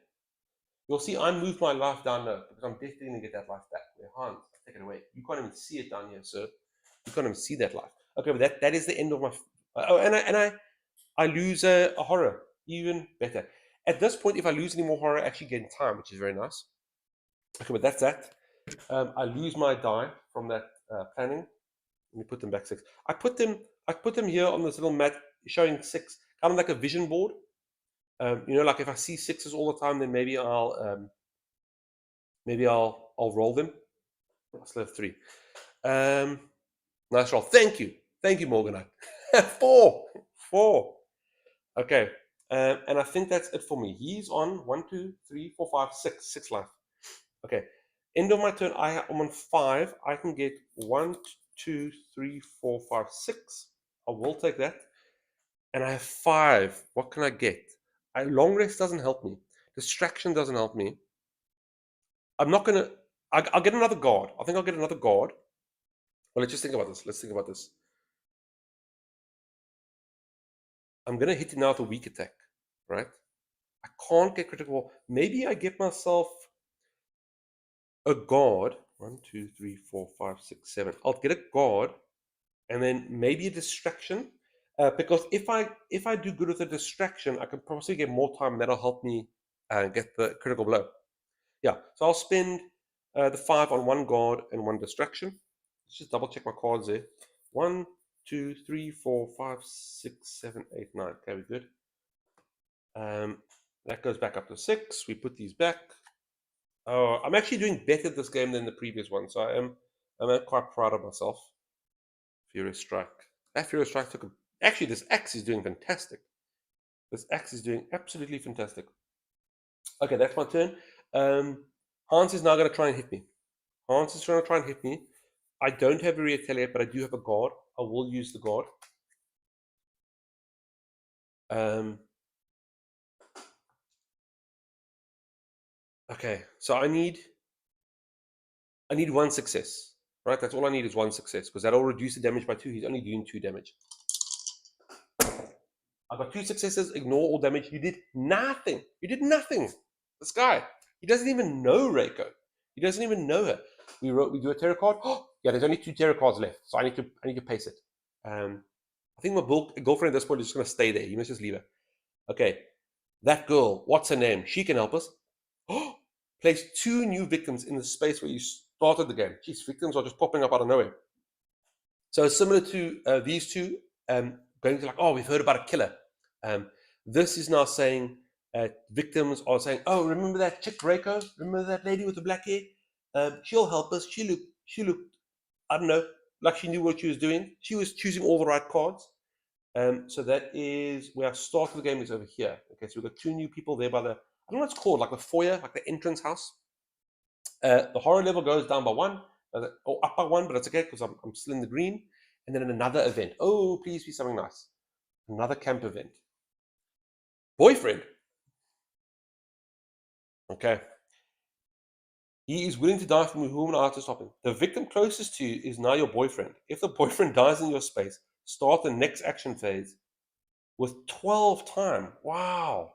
You'll see I moved my life down low because I'm definitely going to get that life back. Where Hans, take it away. You can't even see it down here, sir. You can't even see that life. Okay, but that is the end of my. Oh, and I lose a horror. Even better. At this point, if I lose any more horror, I actually gain time, which is very nice. Okay, but that's that. I lose my die from that planning. Let me put them back 6. I put them here on this little mat showing 6, kind of like a vision board. Like if I see 6s all the time, then maybe I'll roll them. I still have 3. Nice roll. Thank you, Morganite. 4. Okay, and I think that's it for me. He's on 1, 2, 3, 4, 5, 6. 6 life. Okay. End of my turn. I'm on 5. I can get 1, 2, 3, 4, 5, 6. I will take that. And I have 5. What can I get? Long rest doesn't help me. Distraction doesn't help me. I'm not gonna. I'll get another guard. I think I'll get another guard. Well, let's just think about this. I'm gonna hit it now with a weak attack, right? I can't get critical. Maybe I get myself a guard. 1, 2, 3, 4, 5, 6, 7. I'll get a guard, and then maybe a distraction. Because if I do good with a distraction, I can probably get more time, and that'll help me get the critical blow. Yeah, so I'll spend the 5 on 1 guard and 1 distraction. Let's just double check my cards there. 1, 2, 3, 4, 5, 6, 7, 8, 9. Okay, we're good. That goes back up to 6. We put these back. Oh, I'm actually doing better this game than the previous one, so I'm quite proud of myself. Furious Strike. That Furious Strike took a... Actually, this axe is doing fantastic. This axe is doing absolutely fantastic. Okay, that's my turn. Hans is now going to try and hit me. Hans is trying to hit me. I don't have a retaliate, but I do have a guard. I will use the guard. Okay, so I need one success, right? That's all I need is one success because that'll reduce the damage by 2. He's only doing 2 damage. I've got 2 successes. Ignore all damage. You did nothing. You did nothing. This guy, he doesn't even know Reiko. He doesn't even know her. We do a tarot card. Oh, yeah, there's only 2 tarot cards left, so I need to pace it. I think my girlfriend at this point is just going to stay there. You must just leave her. Okay, that girl. What's her name? She can help us. Oh, place 2 new victims in the space where you started the game. These victims are just popping up out of nowhere. So similar to these two, going to like, oh, we've heard about a killer. This is now saying victims are saying, oh, remember that chick Reiko? Remember that lady with the black hair? She'll help us. She looked, I don't know, like she knew what she was doing. She was choosing all the right cards. So that is where our start of the game is over here. Okay, so we've got 2 new people there by the, I don't know what it's called, like the foyer, like the entrance house. The horror level goes down by 1, or up by 1, but it's okay because I'm still in the green. And then another event. Oh, please be something nice. Another camp event. Boyfriend. Okay. He is willing to die for whom and I have to stop him. The victim closest to you is now your boyfriend. If the boyfriend dies in your space, start the next action phase with 12 time. Wow.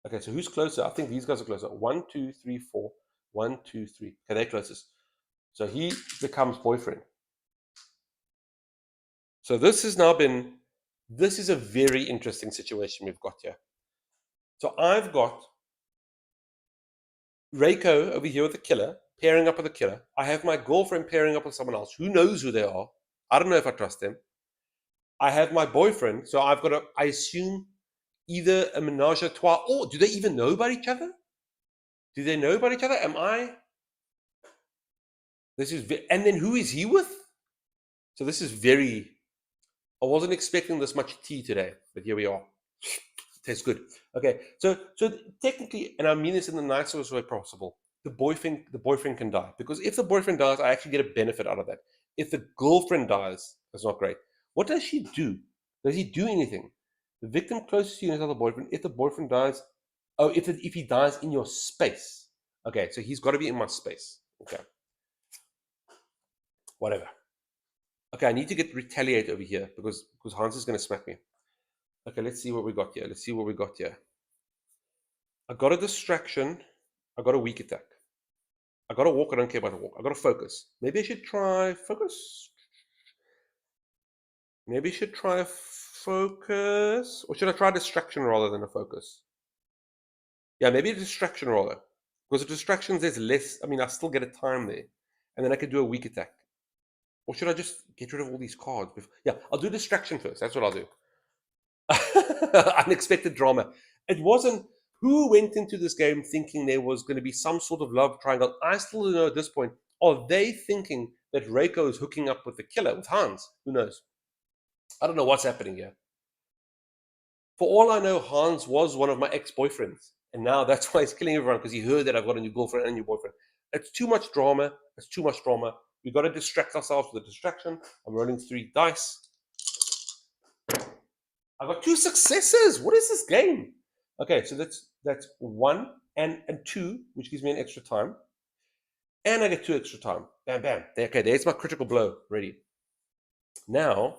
Okay, so who's closer? I think these guys are closer. 1, 2, 3, 4. 1, 2, 3. Okay, they're closest. So he becomes boyfriend. So this has now been, this is a very interesting situation we've got here. So I've got Reiko over here with the killer, pairing up with the killer. I have my girlfriend pairing up with someone else. Who knows who they are? I don't know if I trust them. I have my boyfriend, so I've got to, I assume, either a menage a trois, or do they even know about each other? Do they know about each other? Am I? This is, and then who is he with? So this is very, I wasn't expecting this much tea today, but here we are. Tastes good. Okay, so technically, and I mean this in the nicest way possible, the boyfriend can die, because if the boyfriend dies, I actually get a benefit out of that. If the girlfriend dies, that's not great. What does she do? Does he do anything? The victim closest to you is not the boyfriend. If the boyfriend dies, oh, if he dies in your space, okay, so he's got to be in my space. Okay, whatever. Okay, I need to get retaliate over here because Hans is going to smack me. Okay, let's see what we got here. Let's see what we got here. I got a distraction. I got a weak attack. I got to walk. I don't care about the walk. I got to focus. Maybe I should try focus. Maybe I should try focus. Or should I try distraction rather than a focus? Yeah, maybe a distraction rather. Because the distractions, there's less. I mean, I still get a time there. And then I could do a weak attack. Or should I just get rid of all these cards? Yeah, I'll do distraction first. That's what I'll do. Unexpected drama. It wasn't. Who went into this game thinking there was going to be some sort of love triangle? I still don't know at this point. Are they thinking that Reiko is hooking up with the killer, with Hans? Who knows? I don't know what's happening here. For all I know, Hans was one of my ex-boyfriends. And now that's why he's killing everyone, because he heard that I've got a new girlfriend and a new boyfriend. It's too much drama. It's too much drama. We've got to distract ourselves with a distraction. I'm rolling 3 dice. I got 2 successes. What is this game? Okay, so that's 1 and 2, which gives me an extra time. And I get 2 extra time. Bam, bam. Okay, there's my critical blow ready. Now,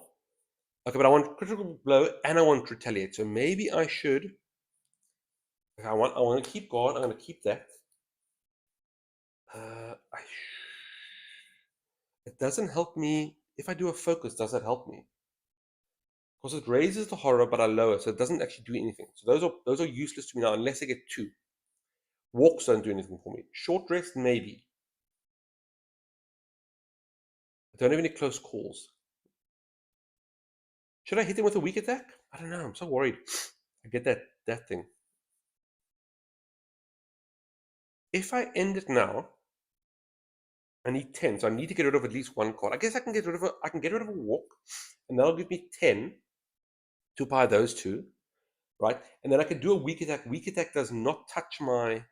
okay, but I want critical blow and I want retaliate. So maybe I should. Okay, I want to keep guard. I'm going to keep that. It doesn't help me if I do a focus. Does that help me? Because it raises the horror, but I lower, so it doesn't actually do anything. So those are useless to me now unless I get 2. Walks don't do anything for me. Short rest, maybe. I don't have any close calls. Should I hit him with a weak attack? I don't know. I'm so worried. I get that thing. If I end it now, I need 10, so I need to get rid of at least 1 card. I guess I can get rid of a walk, and that'll give me 10 to buy those 2, right? And then I can do a weak attack. Weak attack does not touch my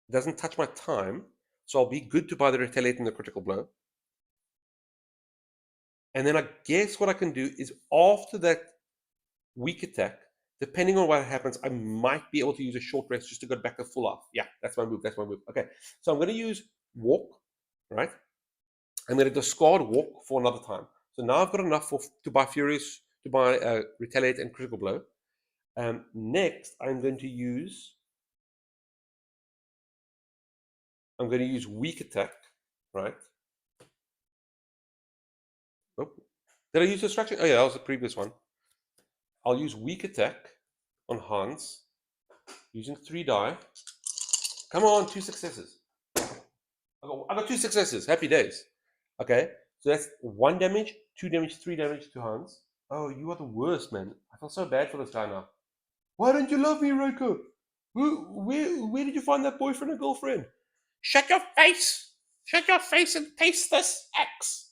doesn't touch my time, so I'll be good to buy the retaliate and the critical blow. And then I guess what I can do is after that weak attack, Depending on what happens, I might be able to use a short rest just to go back to full off. Yeah, that's my move. That's my move. Okay, so I'm going to use walk, right? I'm going to discard walk for another time. So now I've got enough to buy furious, to buy retaliate and critical blow. Next, I'm going to use weak attack, right? Oh, did I use distraction? Oh yeah, that was the previous one. I'll use weak attack on Hans using 3 die. Come on, 2 successes. I got 2 successes. Happy days. Okay, so that's 1 damage, 2 damage, 3 damage to Hans. Oh, you are the worst, man. I feel so bad for this guy now. Why don't you love me, Reiko? Where did you find that boyfriend or girlfriend? Shut your face! Shut your face and taste this axe.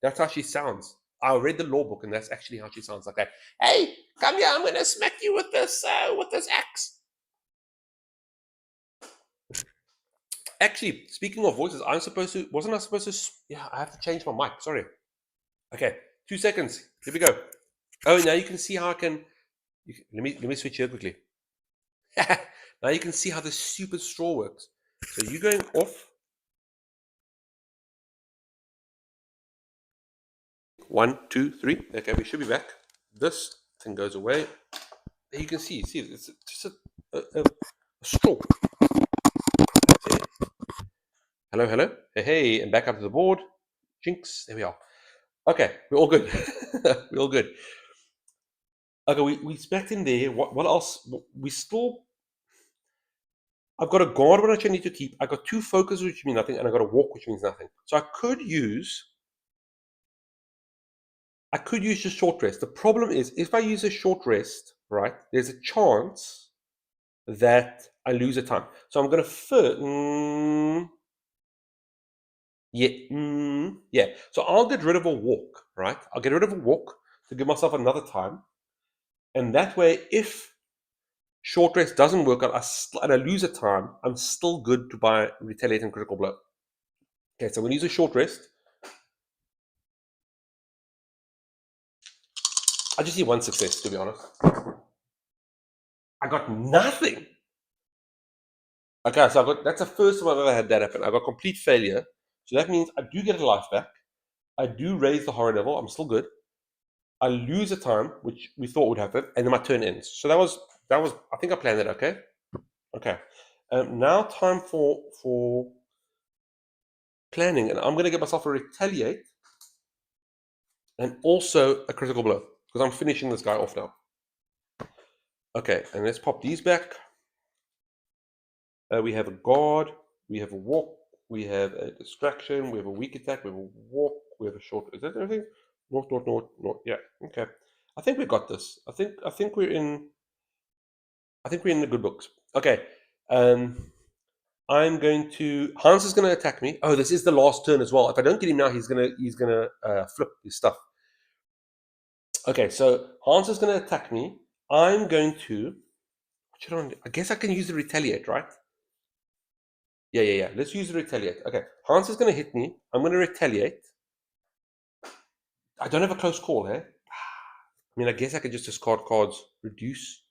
That's how she sounds. I read the law book, and that's actually how she sounds like that. Hey, come here! I'm gonna smack you with this axe. Actually, speaking of voices, wasn't I supposed to? Yeah, I have to change my mic. Sorry. Okay, 2 seconds. Here we go. Oh, now you can see how I can. Let me switch here quickly. Now you can see how the stupid straw works. So you're going off. 1, 2, 3. Okay, we should be back. This thing goes away. There you can see it's just a straw. Hello. Hey, and back up to the board. Jinx. There we are. Okay, we're all good. We're all good. Okay, we smacked in there. What else? We still. I've got a guard which I need to keep. I got 2 focus which mean nothing, and I got a walk which means nothing. So I could use just short rest. The problem is if I use a short rest, right? There's a chance that I lose a time. So I'm going to yeah. So I'll get rid of a walk, right? I'll get rid of a walk to give myself another time, and that way, if short rest doesn't work out, and I lose a time, I'm still good to buy retaliate and critical blow. Okay, so I'm going to use a short rest. I just need 1 success, to be honest. I got nothing. Okay, so that's the first time I've ever had that happen. I got complete failure. So that means I do get a life back. I do raise the horror level. I'm still good. I lose a time, which we thought would happen, and then my turn ends. So that was. I think I planned it. Okay. Okay. Now time for planning, and I'm going to get myself a retaliate, and also a critical blow because I'm finishing this guy off now. Okay, and let's pop these back. We have a guard. We have a walk. We have a distraction. We have a weak attack. We have a walk. We have a short. Is that everything? North. Yeah. Okay. I think we got this. I think we're in. I think we're in the good books. Okay. I'm going to. Hans is going to attack me. Oh, this is the last turn as well. If I don't get him now, he's gonna flip his stuff. Okay, so Hans is going to attack me. I'm going to. What should I do? I guess I can use the retaliate, right? Yeah. Let's use the retaliate. Okay, Hans is going to hit me. I'm going to retaliate. I don't have a close call here. I mean, I guess I could just discard cards, reduce.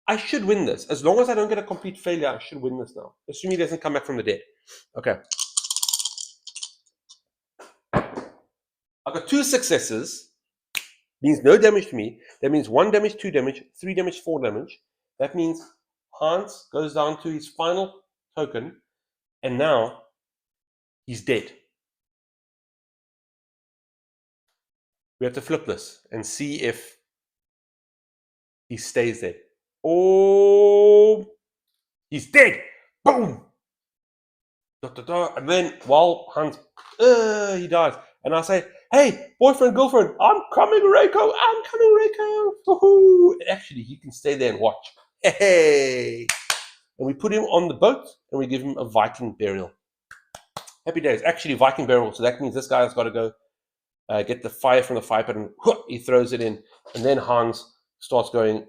I should win this. As long as I don't get a complete failure, I should win this now. Assuming he doesn't come back from the dead. Okay. I got 2 successes. Means no damage to me. That means 1 damage, 2 damage, 3 damage, 4 damage. That means Hans goes down to his final token, and now he's dead. We have to flip this and see if he stays there. Oh, he's dead. Boom. And then while Hans, he dies. And I say, hey, boyfriend, girlfriend, I'm coming, Reiko. I'm coming, Reiko. Woohoo. Actually, he can stay there and watch. Hey. And we put him on the boat and we give him a Viking burial. Happy days. Actually, Viking burial. So that means this guy's got to go get the fire from the fire pit and he throws it in. And then Hans starts going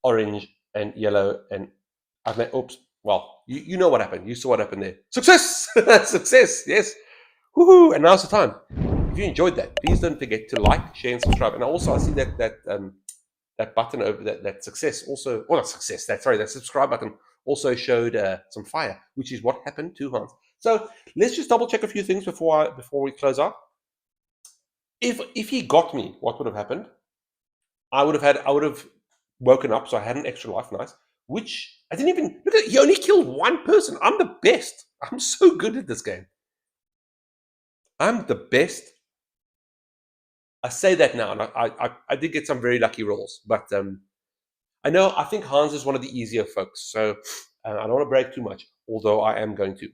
orange and yellow. And I've made, oops. Well, you know what happened. You saw what happened there. Success! Success, yes. Woohoo! And now's the time. If you enjoyed that, please don't forget to like, share, and subscribe. And also, I see that that button over that success also, or not success, that subscribe button also showed some fire, which is what happened to Hans. So let's just double check a few things before we close out. If he got me, what would have happened? I would have woken up, so I had an extra life, nice. Which I didn't even look at. He only killed one person. I'm the best. I'm so good at this game. I'm the best. I say that now, and I did get some very lucky rolls, but I think Hans is one of the easier folks, so I don't want to brag too much, although I am going to.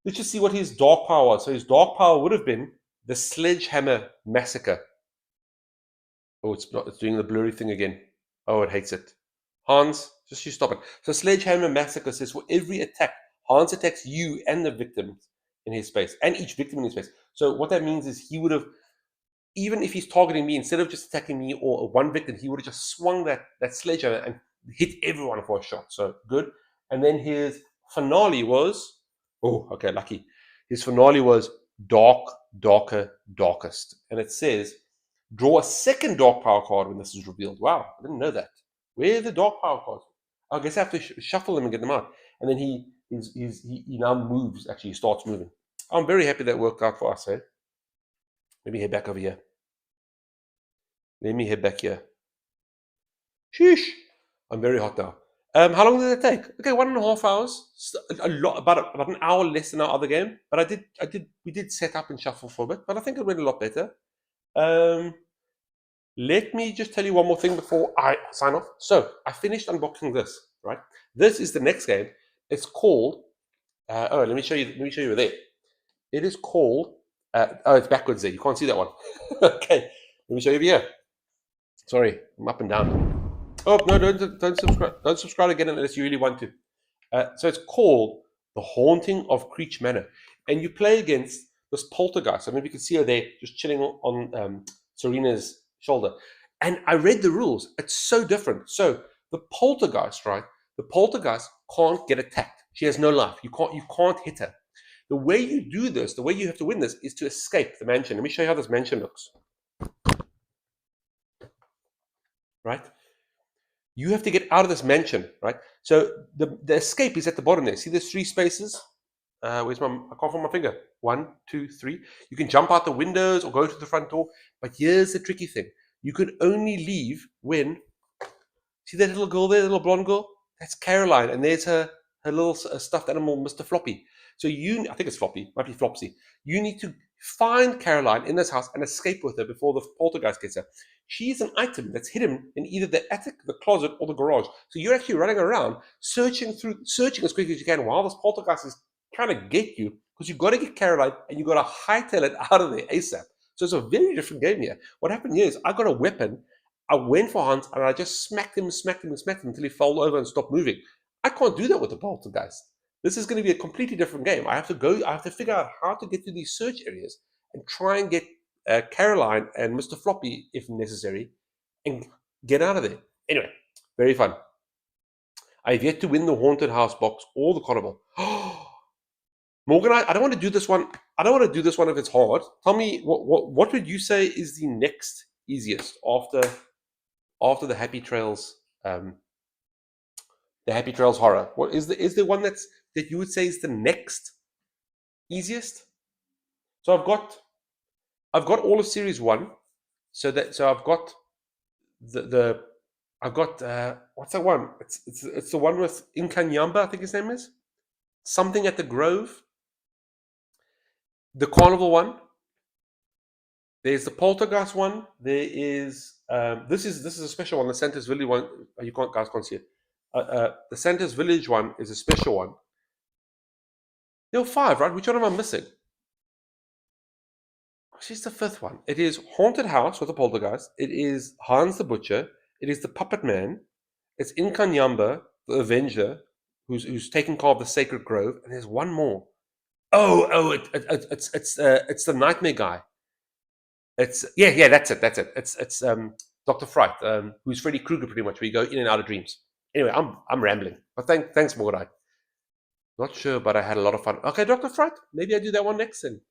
Let's just see what his dark power was. So his dark power would have been the Sledgehammer Massacre. Oh, it's doing the blurry thing again. Oh, it hates it. Hans, just you stop it. So Sledgehammer Massacre says for every attack, Hans attacks you and the victim in his space, and each victim in his space. So what that means is he would have, even if he's targeting me, instead of just attacking me or one victim, he would have just swung that sledgehammer and hit everyone for a shot. So good. And then his finale was, oh, okay, lucky. His finale was dark, darker, darkest. And it says, draw a second dark power card when this is revealed. Wow, I didn't know that. Where are the dark power cards? I guess I have to shuffle them and get them out. And then he now moves, actually, he starts moving. I'm very happy that worked out for us, eh? Let me head back over here. Let me head back here. Sheesh. I'm very hot now. How long did it take? Okay, 1.5 hours. A lot, about an hour less than our other game. But we did set up and shuffle for a bit. But I think it went a lot better. Let me just tell you one more thing before I sign off. So I finished unboxing this. Right. This is the next game. It's called. Let me show you. Let me show you there. It is called. It's backwards there. You can't see that one. Okay. Let me show you here. Sorry, I'm up and down. Oh no! Don't subscribe. Don't subscribe again unless you really want to. So it's called The Haunting of Creech Manor, and you play against this poltergeist. So maybe you can see her there, just chilling on Serena's shoulder. And I read the rules. It's so different. So the poltergeist, right? The poltergeist can't get attacked. She has no life. You can't hit her. The way you do this, the way you have to win this, is to escape the mansion. Let me show you how this mansion looks. Right? You have to get out of this mansion, right? So the escape is at the bottom there. See there's 3 spaces? Where's I can't find my finger. 1, 2, 3. You can jump out the windows or go to the front door. But here's the tricky thing. You can only leave when, see that little girl there, the little blonde girl? That's Caroline. And there's her little stuffed animal, Mr. Floppy. So I think it's Floppy, might be Flopsy. You need to find Caroline in this house and escape with her before the poltergeist gets her. She's an item that's hidden in either the attic, the closet, or the garage. So you're actually running around searching as quickly as you can while this poltergeist is trying to get you, because you've got to get Caroline and you've got to hightail it out of there ASAP. So it's a very different game here. What happened here is I got a weapon. I went for Hans and I just smacked him until he fell over and stopped moving. I can't do that with the poltergeist. This is going to be a completely different game. I have to figure out how to get to these search areas and try and get Caroline and Mr. Floppy, if necessary, and get out of there. Anyway, very fun. I have yet to win the Haunted House box or the carnival. Morgan, I don't want to do this one. I don't want to do this one if it's hard. Tell me, what would you say is the next easiest after the Happy Trails, the Happy Trails horror? What is the one that you would say is the next easiest? So I've got all of series 1. So I've got I've got what's that one? It's the one with Inkanyamba, I think his name is. Something at the Grove. The Carnival one. There's the Poltergeist one. There is this is a special one. The Santa's Village one. You guys can't see it. The Santa's Village one is a special one. There were 5, right? Which one am I missing? She's the 5th one. It is Haunted House with the Poltergeist. It is Hans the Butcher. It is the Puppet Man. It's Inkanyamba, the Avenger, who's taking care of the Sacred Grove. And there's one more. It's the Nightmare guy. It's that's it. It's Dr. Fright, who's Freddy Krueger pretty much, where you go in and out of dreams. Anyway, I'm rambling. But thanks, Morgan. Not sure, but I had a lot of fun. Okay, Dr. Fright, maybe I do that one next then.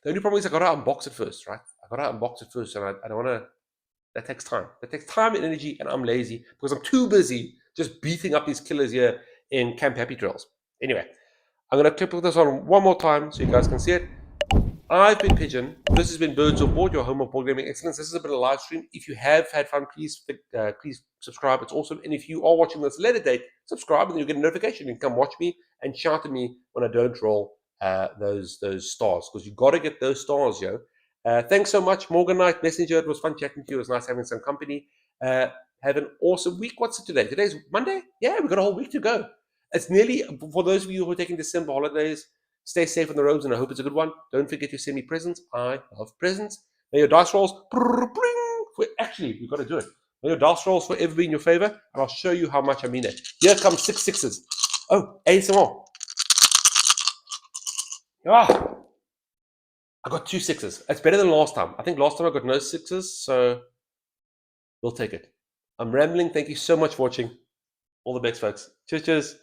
The only problem is I got to unbox it first, right? I got to unbox it first, and I don't want to That takes time. That takes time and energy, and I'm lazy because I'm too busy just beating up these killers here in Camp Happy Trails. Anyway, I'm going to click this on one more time so you guys can see it. I've been Pigeon. This has been Birds on Board, your home of board gaming excellence. This is a bit of a live stream. If you have had fun, please subscribe. It's awesome. And if you are watching this later date, subscribe and you'll get a notification. You can come watch me and shout at me when I don't roll those stars, because you've got to get those stars, yo. Thanks so much, Morgan Knight Messenger. It was fun chatting to you. It was nice having some company. Have an awesome week. What's it today? Today's Monday? Yeah, we've got a whole week to go. It's nearly, for those of you who are taking December holidays, stay safe on the roads, and I hope it's a good one. Don't forget to send me presents. I love presents. May your dice rolls, actually, we've got to do it. May your dice rolls forever be in your favor, and I'll show you how much I mean it. Here comes 6 sixes. Oh, ASMR. Ah, I got 2 sixes. It's better than last time. I think last time I got no 6s, so we'll take it. I'm rambling. Thank you so much for watching. All the best, folks. Cheers, cheers.